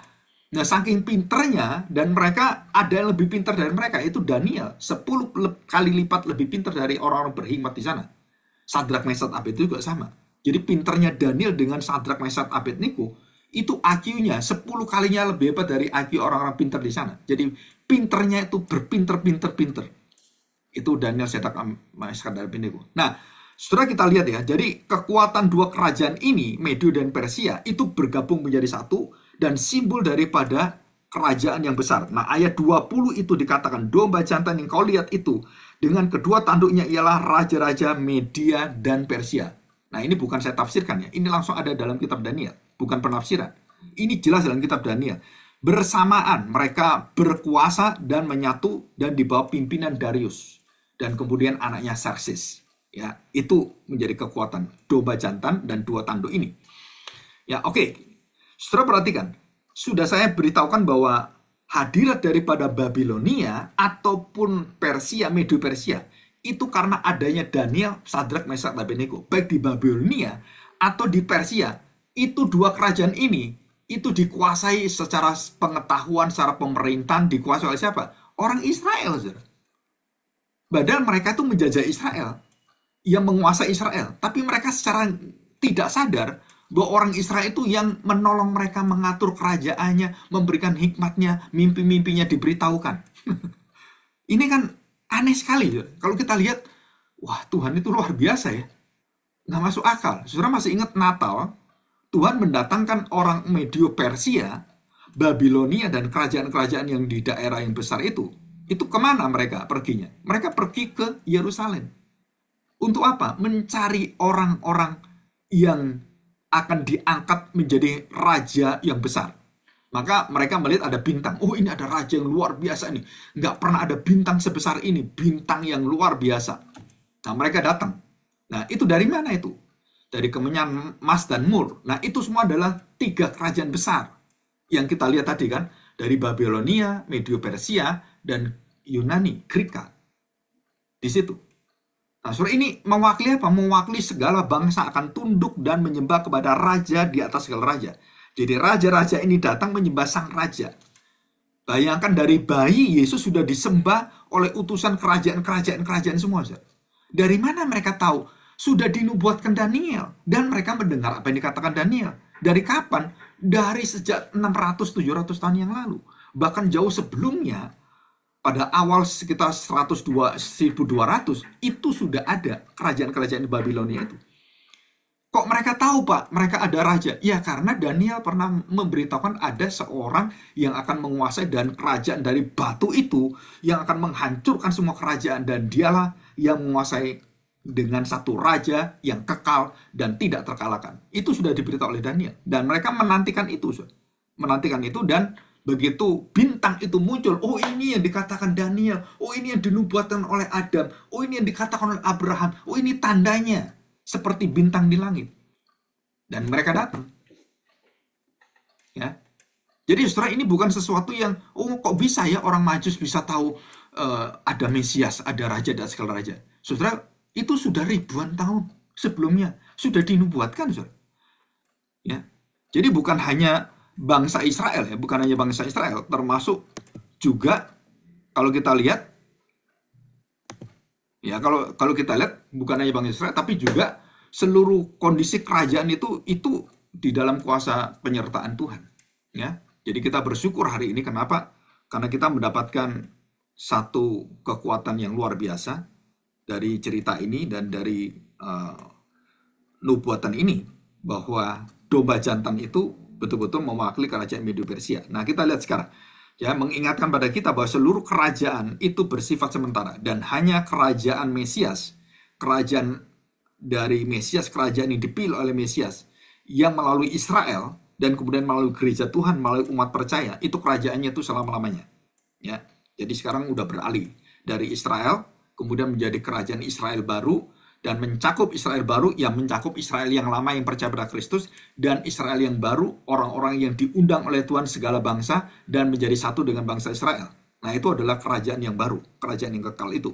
Nah, saking pinternya, dan mereka ada yang lebih pintar dari mereka, itu Daniel, 10 kali lipat lebih pintar dari orang-orang berhikmat di sana. Sadrak, Mesad, Abednego juga sama. Jadi pinternya Daniel dengan Sadrak, Mesad, Abednego, itu IQ-nya 10 kalinya lebih hebat dari IQ orang-orang pintar di sana. Jadi pinternya itu berpinter-pinter-pinter. Itu Daniel, Sadrak, Mesad, dan Abednego. Nah, setelah kita lihat ya, jadi kekuatan dua kerajaan ini, Medio dan Persia, itu bergabung menjadi satu, dan simbol daripada kerajaan yang besar. Nah, ayat 20 itu dikatakan, domba jantan yang kau lihat itu, dengan kedua tanduknya ialah raja-raja Media dan Persia. Nah, ini bukan saya tafsirkan ya, ini langsung ada dalam kitab Daniel, bukan penafsiran. Ini jelas dalam kitab Daniel. Bersamaan mereka berkuasa dan menyatu dan di bawah pimpinan Darius. Dan kemudian anaknya Xerxes. Ya, itu menjadi kekuatan domba jantan dan dua tanduk ini. Ya, oke. Saudara perhatikan, sudah saya beritahukan bahwa hadirat daripada Babilonia ataupun Persia, Medo Persia, itu karena adanya Daniel, Sadrak, Mesad, Abednego. Baik di Babilonia atau di Persia, itu dua kerajaan ini, itu dikuasai secara pengetahuan, secara pemerintahan, dikuasai oleh siapa? Orang Israel, saudara. Padahal mereka itu menjajah Israel, yang menguasai Israel. Tapi mereka secara tidak sadar bahwa orang Israel itu yang menolong mereka mengatur kerajaannya, memberikan hikmatnya, mimpi-mimpinya diberitahukan. Ini kan aneh sekali. Kalau kita lihat, wah, Tuhan itu luar biasa ya. Nggak masuk akal. Saudara masih ingat Natal, Tuhan mendatangkan orang Medio Persia, Babilonia, dan kerajaan-kerajaan yang di daerah yang besar itu. Itu kemana mereka perginya? Mereka pergi ke Yerusalem. Untuk apa? Mencari orang-orang yang akan diangkat menjadi raja yang besar. Maka mereka melihat ada bintang. Oh, ini ada raja yang luar biasa nih. Nggak pernah ada bintang sebesar ini. Bintang yang luar biasa. Nah, mereka datang. Nah, itu dari mana itu? Dari kemenyan emas dan mur. Nah, itu semua adalah 3 kerajaan besar. Yang kita lihat tadi kan. Dari Babilonia, Medio Persia, dan Yunani, Greka. Di situ. Nah, surah ini mewakili apa? Mewakili segala bangsa akan tunduk dan menyembah kepada raja di atas segala raja. Jadi raja-raja ini datang menyembah sang raja. Bayangkan dari bayi Yesus sudah disembah oleh utusan kerajaan-kerajaan semua. Dari mana mereka tahu? Sudah dinubuatkan Daniel. Dan mereka mendengar apa yang dikatakan Daniel. Dari kapan? Dari sejak 600-700 tahun yang lalu. Bahkan jauh sebelumnya, pada awal sekitar 1200, itu sudah ada kerajaan-kerajaan di Babilonia itu. Kok mereka tahu, Pak? Mereka ada raja. Ya, karena Daniel pernah memberitahukan ada seorang yang akan menguasai dan kerajaan dari batu itu yang akan menghancurkan semua kerajaan. Dan dialah yang menguasai dengan satu raja yang kekal dan tidak terkalahkan. Itu sudah diberitahu oleh Daniel. Dan mereka menantikan itu. Menantikan itu dan begitu bintang itu muncul. Oh, ini yang dikatakan Daniel. Oh, ini yang dinubuatkan oleh Adam. Oh, ini yang dikatakan oleh Abraham. Oh, ini tandanya. Seperti bintang di langit. Dan mereka datang. Ya. Jadi saudara, ini bukan sesuatu yang, oh kok bisa ya orang Majus bisa tahu ada Mesias, ada raja, dan segala raja. Saudara, itu sudah ribuan tahun sebelumnya. Sudah dinubuatkan, saudara. Ya. Jadi bukan hanya bangsa Israel, ya, bukan hanya bangsa Israel, termasuk juga kalau kita lihat, ya kalau kita lihat bukan hanya bangsa Israel, tapi juga seluruh kondisi kerajaan itu di dalam kuasa penyertaan Tuhan. Ya, jadi kita bersyukur hari ini. Kenapa? Karena kita mendapatkan satu kekuatan yang luar biasa dari cerita ini dan dari nubuatan ini, bahwa domba jantan itu betul-betul mewakili kerajaan Medo Persia. Nah, kita lihat sekarang. Ya, mengingatkan pada kita bahwa seluruh kerajaan itu bersifat sementara dan hanya kerajaan Mesias, kerajaan dari Mesias, kerajaan yang dipilih oleh Mesias yang melalui Israel dan kemudian melalui gereja Tuhan, melalui umat percaya, itu kerajaannya itu selama-lamanya. Ya. Jadi sekarang udah beralih dari Israel kemudian menjadi kerajaan Israel baru dan mencakup Israel baru yang mencakup Israel yang lama yang percaya pada Kristus dan Israel yang baru, orang-orang yang diundang oleh Tuhan segala bangsa dan menjadi satu dengan bangsa Israel. Nah, itu adalah kerajaan yang baru, kerajaan yang kekal itu.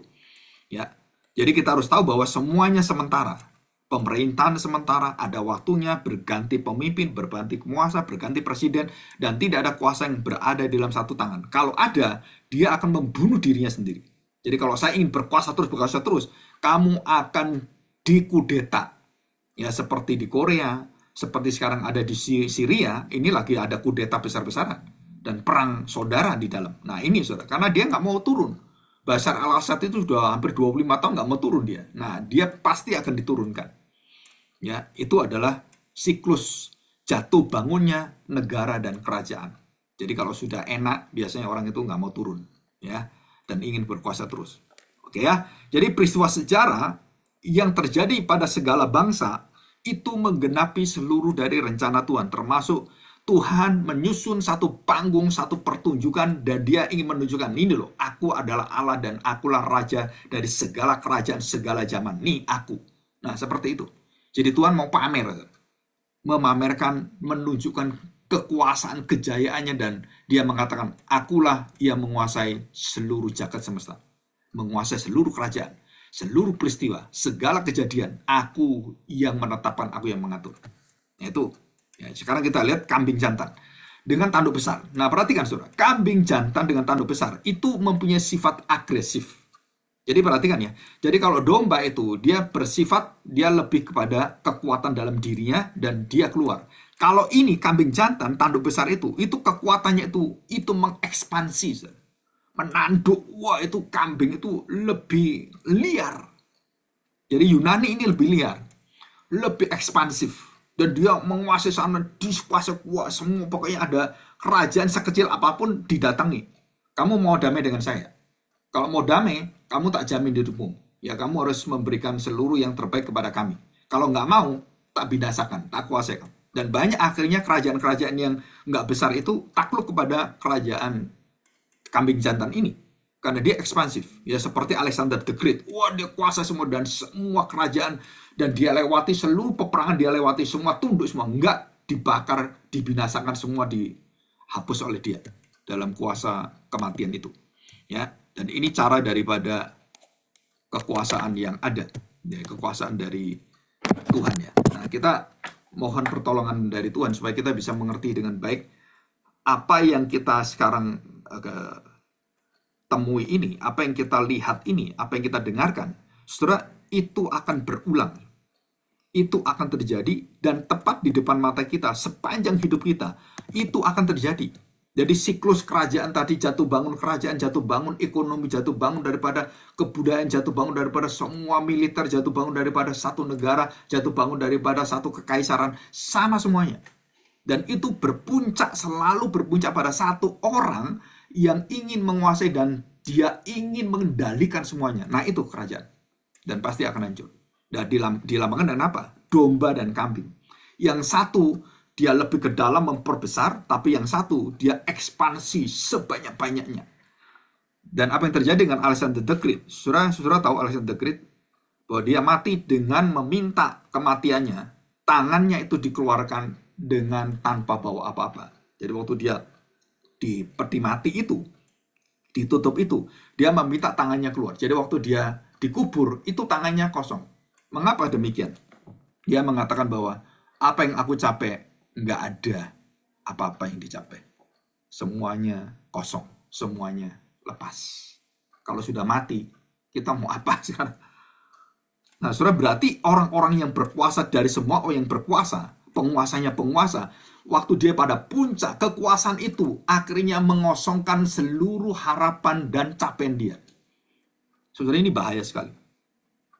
Ya. Jadi kita harus tahu bahwa semuanya sementara. Pemerintahan sementara, ada waktunya, berganti pemimpin, berganti penguasa, berganti presiden, dan tidak ada kuasa yang berada di dalam satu tangan. Kalau ada, dia akan membunuh dirinya sendiri. Jadi kalau saya ingin berkuasa terus, kamu akan dikudeta. Ya, seperti di Korea, seperti sekarang ada di Syria, ini lagi ada kudeta besar-besaran. Dan perang saudara di dalam. Nah ini saudara, karena dia nggak mau turun. Bashar al-Assad itu sudah hampir 25 tahun nggak mau turun dia. Nah dia pasti akan diturunkan. Ya, itu adalah siklus jatuh bangunnya negara dan kerajaan. Jadi kalau sudah enak, biasanya orang itu nggak mau turun. Ya, dan ingin berkuasa terus. Oke ya, jadi peristiwa sejarah yang terjadi pada segala bangsa itu menggenapi seluruh dari rencana Tuhan, termasuk Tuhan menyusun satu panggung, satu pertunjukan, dan dia ingin menunjukkan, ini loh, aku adalah Allah dan akulah Raja dari segala kerajaan, segala zaman. Nih aku. Nah, seperti itu. Jadi Tuhan mau pamer, memamerkan, menunjukkan kekuasaan, kejayaannya, dan dia mengatakan, akulah yang menguasai seluruh jagat semesta, menguasai seluruh kerajaan, seluruh peristiwa, segala kejadian, aku yang menetapkan, aku yang mengatur. Nah, itu. Ya, sekarang kita lihat kambing jantan dengan tanduk besar. Nah, perhatikan saudara, kambing jantan dengan tanduk besar itu mempunyai sifat agresif. Jadi perhatikan ya. Jadi kalau domba itu dia bersifat, dia lebih kepada kekuatan dalam dirinya dan dia keluar. Kalau ini kambing jantan, tanduk besar itu kekuatannya itu mengekspansi, menanduk. Wah, itu kambing itu lebih liar. Jadi Yunani ini lebih liar, lebih ekspansif. Dan dia menguasai sana, dikuasai semua, pokoknya ada kerajaan sekecil apapun didatangi. Kamu mau damai dengan saya? Kalau mau damai, kamu tak jamin hidupmu. Ya, kamu harus memberikan seluruh yang terbaik kepada kami. Kalau nggak mau, tak binasakan, tak kuasai kamu. Dan banyak akhirnya kerajaan-kerajaan yang nggak besar itu takluk kepada kerajaan kambing jantan ini. Karena dia ekspansif. Ya, seperti Alexander the Great. Wah, dia kuasa semua dan semua kerajaan. Dan dia lewati seluruh peperangan, dia lewati semua, tunduk semua. Enggak dibakar, dibinasakan, semua dihapus oleh dia. Dalam kuasa kematian itu. Ya, dan ini cara daripada kekuasaan yang ada. Ya, kekuasaan dari Tuhan ya. Nah, kita mohon pertolongan dari Tuhan supaya kita bisa mengerti dengan baik apa yang kita sekarang temui ini, apa yang kita lihat ini, apa yang kita dengarkan, saudara, itu akan berulang. Itu akan terjadi dan tepat di depan mata kita sepanjang hidup kita. Itu akan terjadi. Jadi siklus kerajaan tadi, jatuh bangun kerajaan, jatuh bangun ekonomi, jatuh bangun daripada kebudayaan, jatuh bangun daripada semua militer, jatuh bangun daripada satu negara, jatuh bangun daripada satu kekaisaran, sama semuanya. Dan itu berpuncak, selalu berpuncak pada satu orang yang ingin menguasai dan dia ingin mengendalikan semuanya. Nah, itu kerajaan. Dan pasti akan hancur. Dan dilambangkan dengan apa? Domba dan kambing. Yang satu dia lebih ke dalam memperbesar, tapi yang satu dia ekspansi sebanyak-banyaknya. Dan apa yang terjadi dengan Alexander the Great? Saudara tahu Alexander the Great? Bahwa dia mati dengan meminta kematiannya. Tangannya itu dikeluarkan dengan tanpa bawa apa-apa. Jadi waktu dia di peti mati itu, ditutup itu, dia meminta tangannya keluar. Jadi waktu dia dikubur, itu tangannya kosong. Mengapa demikian? Dia mengatakan bahwa apa yang aku capai, nggak ada apa-apa yang dicapai. Semuanya kosong, semuanya lepas. Kalau sudah mati, kita mau apa sekarang? Nah, saudara, berarti orang-orang yang berkuasa dari semua orang yang berkuasa, penguasanya penguasa, waktu dia pada puncak kekuasaan itu, akhirnya mengosongkan seluruh harapan dan capaian dia. Saudara, ini bahaya sekali.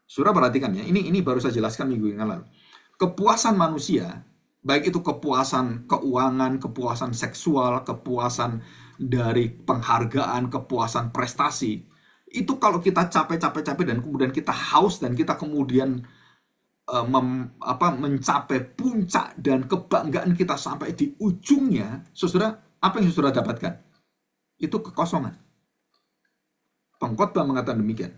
Saudara perhatikan ya, ini baru saya jelaskan minggu yang lalu. Kepuasan manusia, baik itu kepuasan keuangan, kepuasan seksual, kepuasan dari penghargaan, kepuasan, prestasi. Itu kalau kita capek-capek dan kemudian kita haus dan kita kemudian mencapai puncak dan kebanggaan kita sampai di ujungnya, saudara, apa yang saudara dapatkan? Itu kekosongan. Pengkhotbah mengatakan demikian.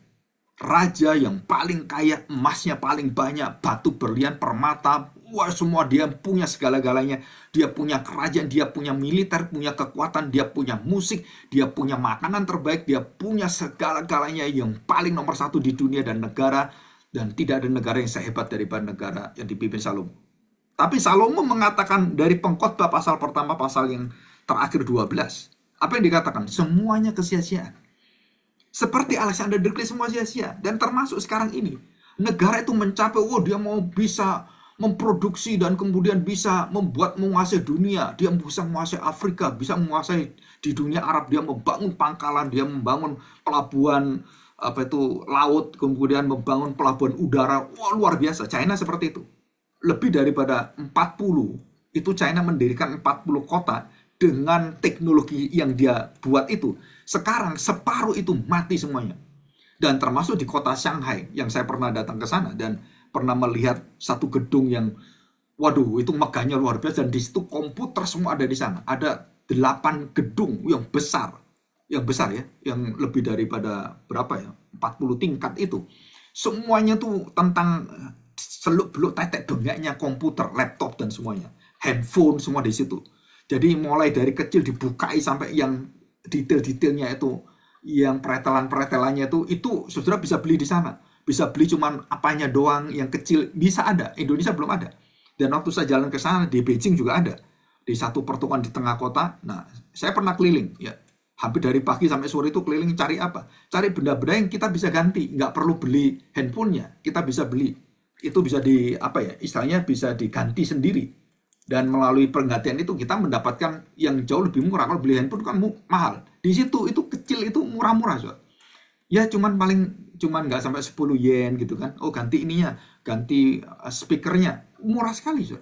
Raja yang paling kaya, emasnya paling banyak, batu berlian, permata, wah semua dia punya segala-galanya. Dia punya kerajaan, dia punya militer, punya kekuatan, dia punya musik, dia punya makanan terbaik, dia punya segala-galanya yang paling nomor satu di dunia dan negara. Dan tidak ada negara yang sehebat daripada negara yang dipimpin Salomo. Tapi Salomo mengatakan dari Pengkhotbah pasal pertama, pasal yang terakhir 12. Apa yang dikatakan? Semuanya kesia-siaan. Seperti Alexander the Great semua sia-sia. Dan termasuk sekarang ini. Negara itu mencapai, dia mau bisa memproduksi dan kemudian bisa menguasai dunia. Dia bisa menguasai Afrika, bisa menguasai di dunia Arab. Dia membangun pangkalan, dia membangun pelabuhan laut, kemudian membangun pelabuhan udara. Wah, luar biasa. China seperti itu. Lebih daripada 40. Itu China mendirikan 40 kota dengan teknologi yang dia buat itu. Sekarang separuh itu mati semuanya. Dan termasuk di kota Shanghai yang saya pernah datang ke sana dan pernah melihat satu gedung yang waduh itu megahnya luar biasa, dan di situ komputer semua ada di sana. Ada 8 gedung yang besar ya, yang lebih daripada berapa ya? 40 tingkat itu. Semuanya tuh tentang seluk-beluk tetek bengeknya komputer, laptop dan semuanya. Handphone semua di situ. Jadi mulai dari kecil dibukai sampai yang detail-detailnya itu, yang pretelan-pretelannya itu saudara bisa beli di sana. Bisa beli cuman apanya doang, yang kecil bisa ada. Indonesia belum ada. Dan waktu saya jalan ke sana di Beijing juga ada. Di satu pertokoan di tengah kota. Nah, saya pernah keliling ya. Hampir dari pagi sampai sore itu keliling cari apa? Cari benda-benda yang kita bisa ganti. Nggak perlu beli handphonenya. Kita bisa beli. Itu bisa istilahnya bisa diganti sendiri. Dan melalui penggantian itu kita mendapatkan yang jauh lebih murah. Kalau beli handphone kan mahal. Di situ itu kecil, itu murah-murah. So. Ya cuman nggak sampai 10 yen gitu kan. Oh ganti ininya, ganti speakernya. Murah sekali. So.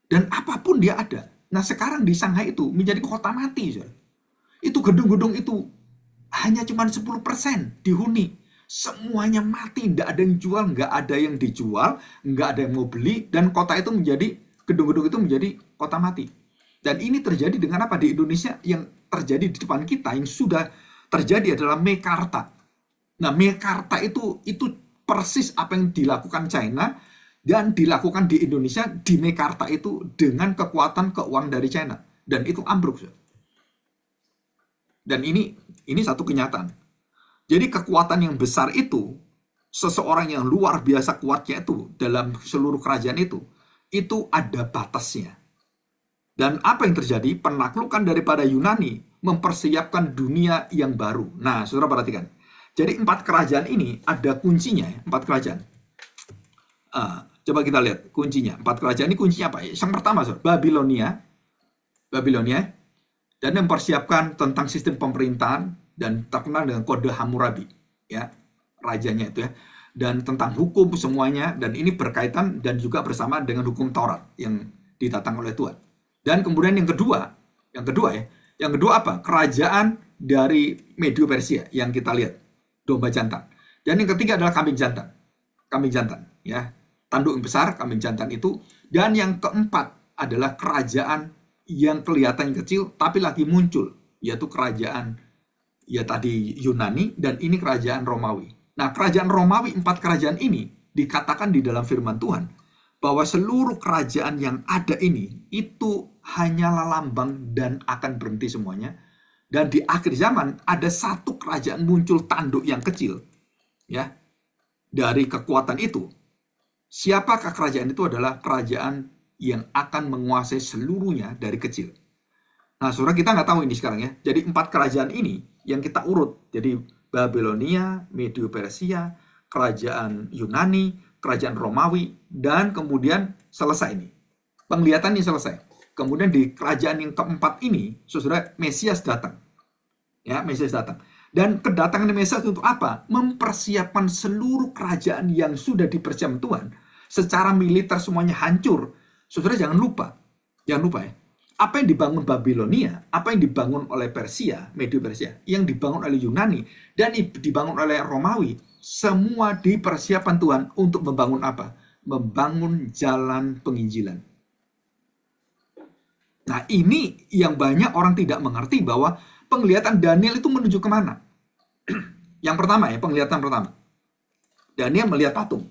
Dan apapun dia ada. Nah sekarang di Shanghai itu menjadi kota mati. So. Itu gedung-gedung itu hanya cuman 10% dihuni. Semuanya mati. Nggak ada yang jual, nggak ada yang dijual, nggak ada yang mau beli. Dan kota itu gedung-gedung itu menjadi kota mati. Dan ini terjadi dengan apa? Di Indonesia yang terjadi di depan kita, yang sudah terjadi adalah Mekarta. Nah, Mekarta itu persis apa yang dilakukan China dan dilakukan di Indonesia di Mekarta itu dengan kekuatan keuangan dari China. Dan itu ambruk. Dan ini satu kenyataan. Jadi kekuatan yang besar itu, seseorang yang luar biasa kuatnya itu dalam seluruh kerajaan itu ada batasnya. Dan apa yang terjadi? Penaklukan daripada Yunani mempersiapkan dunia yang baru. Nah, saudara perhatikan. Jadi 4 kerajaan ini ada kuncinya, 4 kerajaan. Coba kita lihat kuncinya. 4 kerajaan ini kuncinya apa? Yang pertama, saudara, Babilonia, dan mempersiapkan tentang sistem pemerintahan dan terkenal dengan kode Hammurabi, ya, rajanya itu ya. Dan tentang hukum semuanya, dan ini berkaitan dan juga bersama dengan hukum Taurat yang ditatang oleh Tuhan. Dan kemudian yang kedua apa? Kerajaan dari Medio Persia yang kita lihat, domba jantan. Dan yang ketiga adalah kambing jantan, ya, tanduk yang besar, kambing jantan itu. Dan yang keempat adalah kerajaan yang kelihatan kecil tapi lagi muncul, yaitu kerajaan ya tadi Yunani, dan ini kerajaan Romawi. Nah, kerajaan Romawi, 4 kerajaan ini dikatakan di dalam firman Tuhan bahwa seluruh kerajaan yang ada ini itu hanyalah lambang dan akan berhenti semuanya. Dan di akhir zaman ada satu kerajaan muncul, tanduk yang kecil, ya, dari kekuatan itu. Siapakah kerajaan itu? Adalah kerajaan yang akan menguasai seluruhnya dari kecil. Nah, saudara, kita nggak tahu ini sekarang ya. Jadi 4 kerajaan ini yang kita urut. Jadi Babilonia, Medio Persia, kerajaan Yunani, kerajaan Romawi, dan kemudian selesai ini. Penglihatan ini selesai. Kemudian di kerajaan yang keempat ini, saudara, Mesias datang. Ya, Mesias datang. Dan kedatangan Mesias untuk apa? Mempersiapkan seluruh kerajaan yang sudah dipersiapkan Tuhan. Secara militer semuanya hancur. Saudara jangan lupa ya. Apa yang dibangun Babilonia, apa yang dibangun oleh Persia, Medio Persia, yang dibangun oleh Yunani, dan dibangun oleh Romawi, semua dipersiapkan Tuhan untuk membangun apa? Membangun jalan penginjilan. Nah, ini yang banyak orang tidak mengerti, bahwa penglihatan Daniel itu menuju kemana. Yang pertama ya, penglihatan pertama. Daniel melihat patung.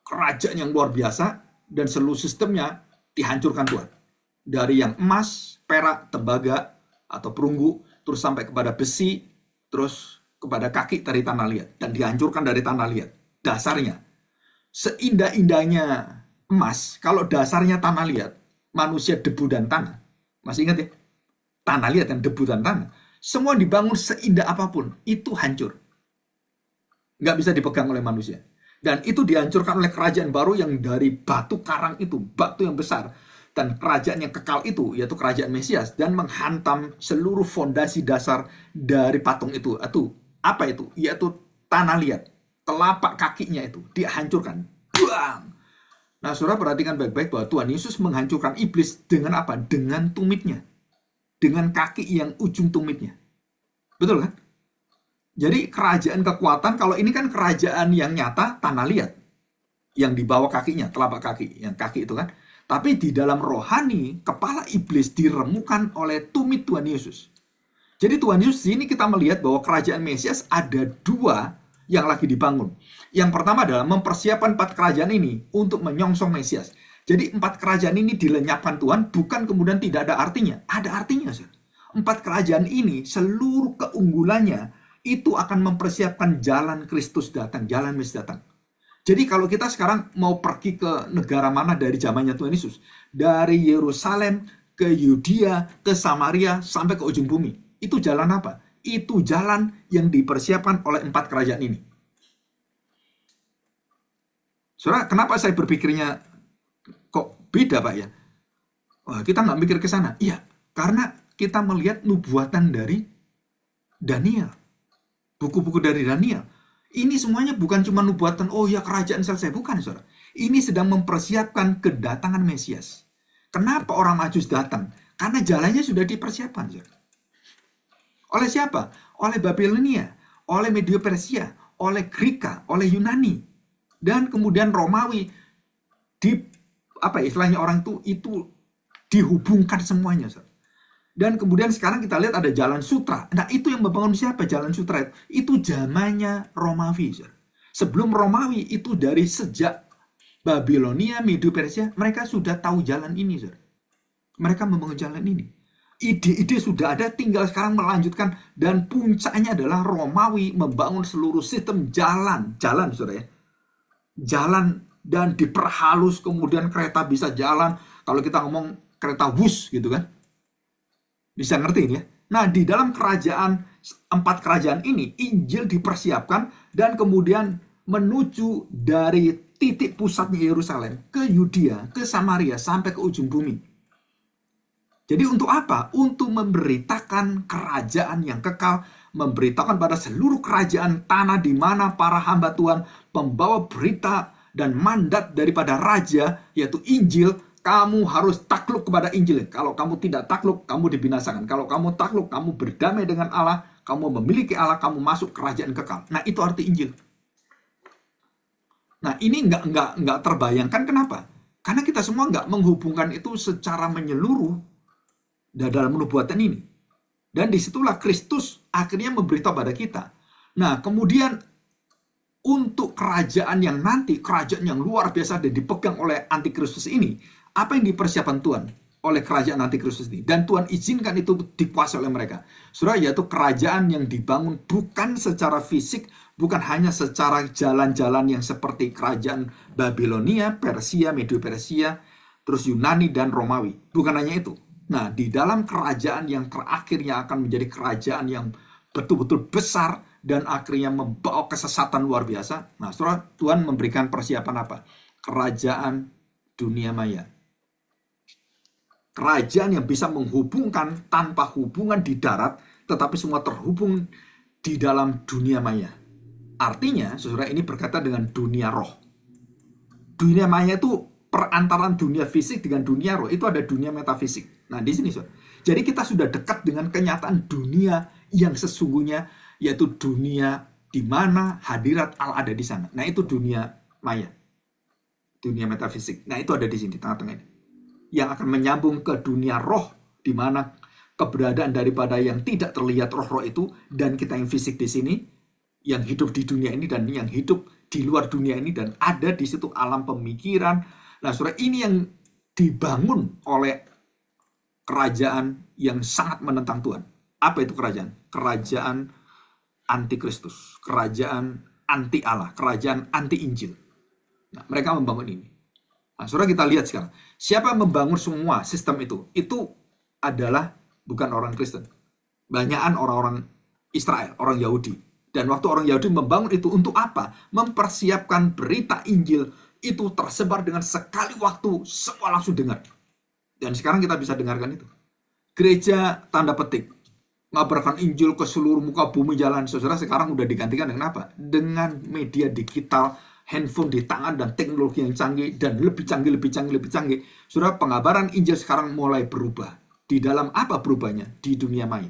Kerajaan yang luar biasa, dan seluruh sistemnya dihancurkan Tuhan. Dari yang emas, perak, tembaga, atau perunggu, terus sampai kepada besi, terus kepada kaki dari tanah liat. Dan dihancurkan dari tanah liat. Dasarnya. Seindah-indahnya emas, kalau dasarnya tanah liat, manusia debu dan tanah. Masih ingat ya? Tanah liat dan debu dan tanah. Semua dibangun seindah apapun, itu hancur. Nggak bisa dipegang oleh manusia. Dan itu dihancurkan oleh kerajaan baru yang dari batu karang itu, batu yang besar. Dan kerajaan yang kekal itu, yaitu kerajaan Mesias, dan menghantam seluruh fondasi dasar dari patung itu. Apa itu? Yaitu tanah liat. Telapak kakinya itu dihancurkan. Buang! Nah, saudara perhatikan baik-baik bahwa Tuhan Yesus menghancurkan iblis dengan apa? Dengan tumitnya. Dengan kaki yang ujung tumitnya. Betul kan? Jadi kerajaan kekuatan, kalau ini kan kerajaan yang nyata, tanah liat. Yang di bawah kakinya, telapak kaki. Yang kaki itu kan. Tapi di dalam rohani, kepala iblis diremukan oleh tumit Tuhan Yesus. Jadi Tuhan Yesus ini kita melihat bahwa kerajaan Mesias ada dua yang lagi dibangun. Yang pertama adalah mempersiapkan 4 kerajaan ini untuk menyongsong Mesias. Jadi 4 kerajaan ini dilenyapkan Tuhan, bukan kemudian tidak ada artinya. Ada artinya. 4 kerajaan ini, seluruh keunggulannya, itu akan mempersiapkan jalan Kristus datang, jalan Mesias datang. Jadi kalau kita sekarang mau pergi ke negara mana dari zamannya Tuhan Yesus, dari Yerusalem ke Yudea, ke Samaria, sampai ke ujung bumi, itu jalan apa? Itu jalan yang dipersiapkan oleh 4 kerajaan ini. Saudara, kenapa saya berpikirnya kok beda Pak ya? Wah, kita nggak mikir ke sana. Iya, karena kita melihat nubuatan dari Daniel. Buku-buku dari Daniel. Ini semuanya bukan cuma nubuatan, oh ya kerajaan selesai. Bukan, saudara. Ini sedang mempersiapkan kedatangan Mesias. Kenapa orang Majus datang? Karena jalannya sudah dipersiapkan, saudara. Oleh siapa? Oleh Babilonia, oleh Medio Persia, oleh Greka, oleh Yunani. Dan kemudian Romawi. Istilahnya orang itu dihubungkan semuanya, saudara. Dan kemudian sekarang kita lihat ada jalan sutra. Nah, itu yang membangun siapa jalan sutra? Itu zamannya Romawi. Sebelum Romawi itu dari sejak Babilonia, Medio Persia, mereka sudah tahu jalan ini. Mereka membangun jalan ini. Ide-ide sudah ada, tinggal sekarang melanjutkan. Dan puncaknya adalah Romawi membangun seluruh sistem jalan. Jalan, saudara ya. Jalan dan diperhalus, kemudian kereta bisa jalan. Kalau kita ngomong kereta bus gitu kan. Bisa ngerti ya? Nah, di dalam kerajaan, 4 kerajaan ini, Injil dipersiapkan dan kemudian menuju dari titik pusatnya Yerusalem ke Yudea, ke Samaria, sampai ke ujung bumi. Jadi untuk apa? Untuk memberitakan kerajaan yang kekal, memberitakan pada seluruh kerajaan tanah di mana para hamba Tuhan membawa berita dan mandat daripada raja, yaitu Injil. Kamu harus takluk kepada Injil. Kalau kamu tidak takluk, kamu dibinasakan. Kalau kamu takluk, kamu berdamai dengan Allah, kamu memiliki Allah, kamu masuk kerajaan kekal. Nah, itu arti Injil. Nah, ini nggak terbayangkan. Kenapa? Karena kita semua nggak menghubungkan itu secara menyeluruh dalam nubuatan ini. Dan disitulah Kristus akhirnya memberitahu pada kita. Nah, kemudian untuk kerajaan yang nanti, kerajaan yang luar biasa dan dipegang oleh antikristus ini, apa yang dipersiapkan Tuhan oleh kerajaan antikristus ini? Dan Tuhan izinkan itu dikuasai oleh mereka. Saudara, yaitu kerajaan yang dibangun bukan secara fisik, bukan hanya secara jalan-jalan yang seperti kerajaan Babilonia, Persia, Medio Persia, terus Yunani dan Romawi. Bukan hanya itu. Nah, di dalam kerajaan yang terakhir yang akan menjadi kerajaan yang betul-betul besar dan akhirnya membawa kesesatan luar biasa. Nah, saudara, Tuhan memberikan persiapan apa? Kerajaan dunia maya. Kerajaan yang bisa menghubungkan tanpa hubungan di darat, tetapi semua terhubung di dalam dunia maya. Artinya, saudara, ini berkaitan dengan dunia roh. Dunia maya itu perantaraan dunia fisik dengan dunia roh, itu ada dunia metafisik. Nah, di sini, saudara. Jadi kita sudah dekat dengan kenyataan dunia yang sesungguhnya, yaitu dunia di mana hadirat Allah ada di sana. Nah, itu dunia maya, dunia metafisik. Nah, itu ada di sini, tengah-tengah ini. Yang akan menyambung ke dunia roh, di mana keberadaan daripada yang tidak terlihat roh-roh itu, dan kita yang fisik di sini, yang hidup di dunia ini dan yang hidup di luar dunia ini, dan ada di situ alam pemikiran. Nah, saudara, ini yang dibangun oleh kerajaan yang sangat menentang Tuhan. Apa itu kerajaan? Kerajaan anti-Kristus, kerajaan anti Allah, kerajaan anti-Injil. Nah, mereka membangun ini. Nah, saudara, kita lihat sekarang. Siapa yang membangun semua sistem itu? Itu adalah bukan orang Kristen. Banyakan orang-orang Israel, orang Yahudi. Dan waktu orang Yahudi membangun itu untuk apa? Mempersiapkan berita Injil itu tersebar dengan sekali waktu, semua langsung dengar. Dan sekarang kita bisa dengarkan itu. Gereja tanda petik ngabarkan Injil ke seluruh muka bumi jalan. Saudara, sekarang udah digantikan dengan apa? Dengan media digital, handphone di tangan, dan teknologi yang canggih, dan lebih canggih. Saudara, pengabaran Injil sekarang mulai berubah. Di dalam apa berubahnya? Di dunia maya.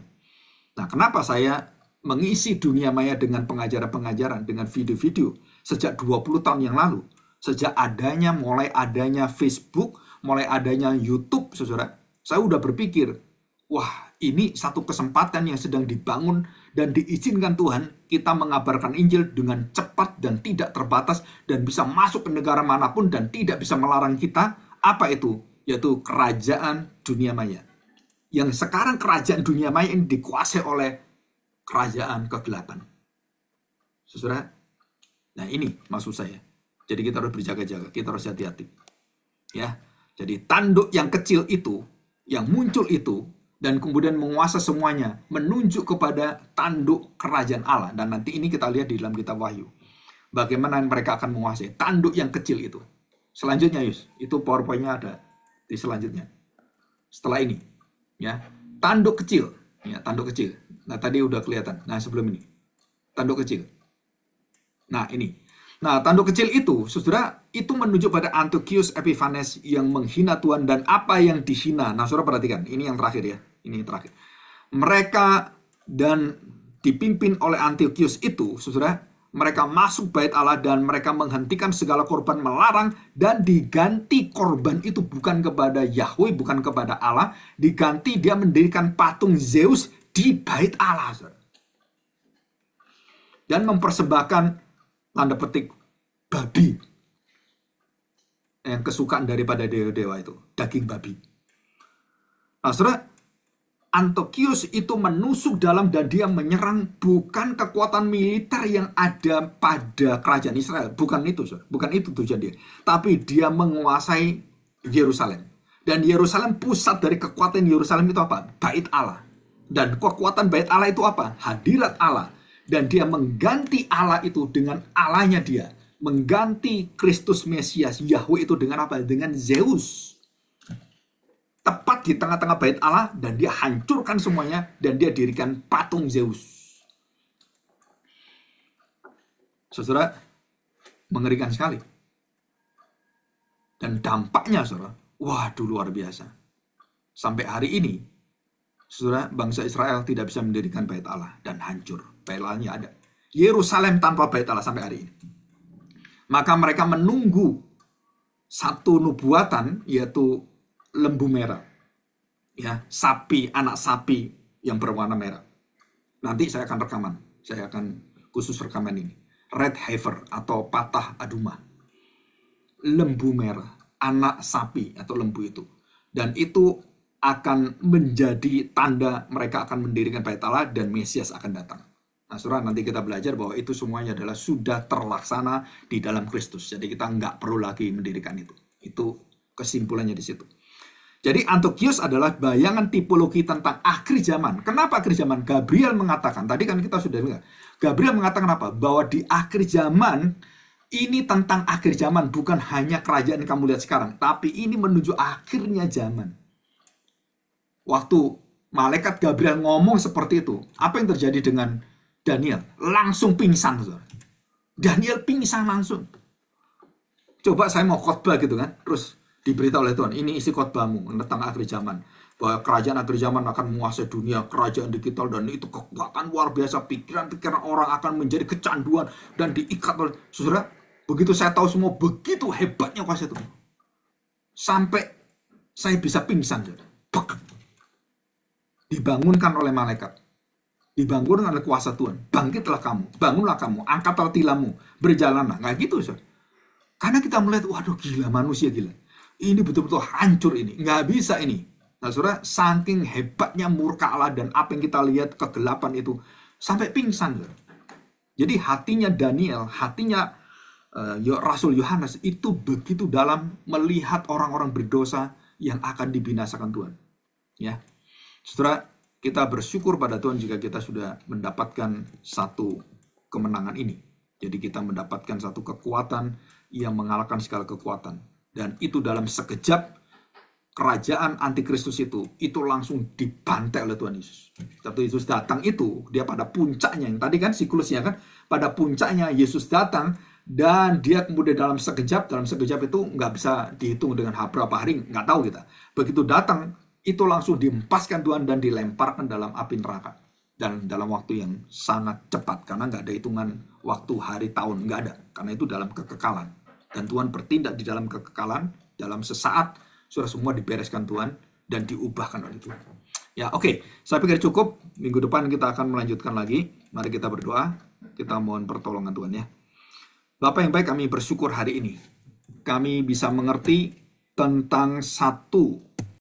Nah, kenapa saya mengisi dunia maya dengan pengajaran-pengajaran, dengan video-video sejak 20 tahun yang lalu? Sejak mulai adanya Facebook, mulai adanya YouTube, saudara, saya udah berpikir, wah, ini satu kesempatan yang sedang dibangun dan diizinkan Tuhan kita mengabarkan Injil dengan cepat dan tidak terbatas dan bisa masuk ke negara manapun dan tidak bisa melarang kita. Apa itu? Yaitu kerajaan dunia maya. Yang sekarang kerajaan dunia maya ini dikuasai oleh kerajaan kegelapan. Saudara, nah ini maksud saya. Jadi kita harus berjaga-jaga, kita harus hati-hati. Ya, jadi tanduk yang kecil itu, yang muncul itu, dan kemudian menguasai semuanya, menunjuk kepada tanduk kerajaan Allah. Dan nanti ini kita lihat di dalam kitab Wahyu. Bagaimana mereka akan menguasai tanduk yang kecil itu. Selanjutnya, Yus, itu PowerPoint-nya ada di selanjutnya. Setelah ini, ya, tanduk kecil, ya, tanduk kecil. Nah, tadi udah kelihatan. Nah, sebelum ini, tanduk kecil. Nah, ini. Nah, tanduk kecil itu, saudara, itu menunjuk pada Antiochus Epiphanes yang menghina Tuhan dan apa yang dihina. Nah, saudara perhatikan, ini yang terakhir ya. Ini yang terakhir. Mereka dan dipimpin oleh Antiochus itu, saudara, mereka masuk bait Allah dan mereka menghentikan segala korban, melarang dan diganti korban itu bukan kepada Yahweh, bukan kepada Allah, diganti dia mendirikan patung Zeus di bait Allah, saudara. Dan mempersembahkan tanda petik babi yang kesukaan daripada dewa-dewa itu, daging babi. Nah, saudara, Antiochus itu menusuk dalam dan dia menyerang bukan kekuatan militer yang ada pada kerajaan Israel. Bukan itu, saudara. Bukan itu tujuan dia. Tapi dia menguasai Yerusalem. Dan Yerusalem, pusat dari kekuatan Yerusalem itu apa? Bait Allah. Dan kekuatan bait Allah itu apa? Hadirat Allah. Dan dia mengganti Allah itu dengan Allahnya dia. Mengganti Kristus Mesias, Yahweh itu dengan apa? Dengan Zeus. Tepat di tengah-tengah bait Allah, dan dia hancurkan semuanya, dan dia dirikan patung Zeus. Saudara, mengerikan sekali. Dan dampaknya, saudara, waduh, luar biasa. Sampai hari ini, saudara, bangsa Israel tidak bisa mendirikan bait Allah, dan hancur. Bait Allahnya ada. Yerusalem tanpa bait Allah sampai hari ini. Maka mereka menunggu satu nubuatan, yaitu lembu merah, ya, sapi, anak sapi yang berwarna merah. Nanti saya akan rekaman, saya akan khusus rekaman ini. Red heifer atau patah adumah, lembu merah, anak sapi atau lembu itu, dan itu akan menjadi tanda mereka akan mendirikan bait Allah dan Mesias akan datang. Nah, saudara, nanti kita belajar bahwa itu semuanya adalah sudah terlaksana di dalam Kristus. Jadi kita nggak perlu lagi mendirikan itu. Itu kesimpulannya di situ. Jadi Antiochus adalah bayangan tipologi tentang akhir zaman. Kenapa akhir zaman? Gabriel mengatakan, tadi kan kita sudah lihat, Gabriel mengatakan apa? Bahwa di akhir zaman, ini tentang akhir zaman, bukan hanya kerajaan yang kamu lihat sekarang, tapi ini menuju akhirnya zaman. Waktu malaikat Gabriel ngomong seperti itu, apa yang terjadi dengan Daniel? Langsung pingsan, saudara. Daniel pingsan langsung. Coba saya mau khotbah gitu kan, terus diberitahu oleh Tuhan, ini isi khotbahmu tentang akhir zaman. Bahwa kerajaan akhir zaman akan menguasai dunia, kerajaan digital, dan itu kekuatan luar biasa. Pikiran-pikiran orang akan menjadi kecanduan dan diikat oleh saudara. Begitu saya tahu semua, begitu hebatnya kuasa Tuhan. Sampai saya bisa pingsan. Dibangunkan oleh malaikat. Dibangunkan oleh kuasa Tuhan. Bangkitlah kamu, bangunlah kamu, angkatlah tilammu, berjalanlah. Nggak gitu, saudara. Karena kita melihat, waduh gila, manusia gila. Ini betul-betul hancur ini. Nggak bisa ini. Nah saudara, saking hebatnya murka Allah dan apa yang kita lihat kegelapan itu, sampai pingsan. Saudara. Jadi hatinya Daniel, hatinya Rasul Yohanes itu begitu dalam melihat orang-orang berdosa yang akan dibinasakan Tuhan. Ya, saudara, kita bersyukur pada Tuhan jika kita sudah mendapatkan satu kemenangan ini. Jadi kita mendapatkan satu kekuatan yang mengalahkan segala kekuatan. Dan itu dalam sekejap kerajaan antikristus itu langsung dibantai oleh Tuhan Yesus. Waktu Yesus datang itu, dia pada puncaknya, yang tadi kan siklusnya kan, pada puncaknya Yesus datang, dan dia kemudian dalam sekejap itu nggak bisa dihitung dengan berapa hari, nggak tahu kita. Begitu datang, itu langsung diempaskan Tuhan dan dilemparkan dalam api neraka. Dan dalam waktu yang sangat cepat, karena nggak ada hitungan waktu, hari, tahun, nggak ada. Karena itu dalam kekekalan. Dan Tuhan bertindak di dalam kekekalan, dalam sesaat, sudah semua dibereskan Tuhan, dan diubahkan oleh Tuhan. Ya oke, saya pikir cukup. Minggu depan kita akan melanjutkan lagi. Mari kita berdoa, kita mohon pertolongan Tuhan ya. Bapak yang baik, kami bersyukur hari ini. Kami bisa mengerti tentang satu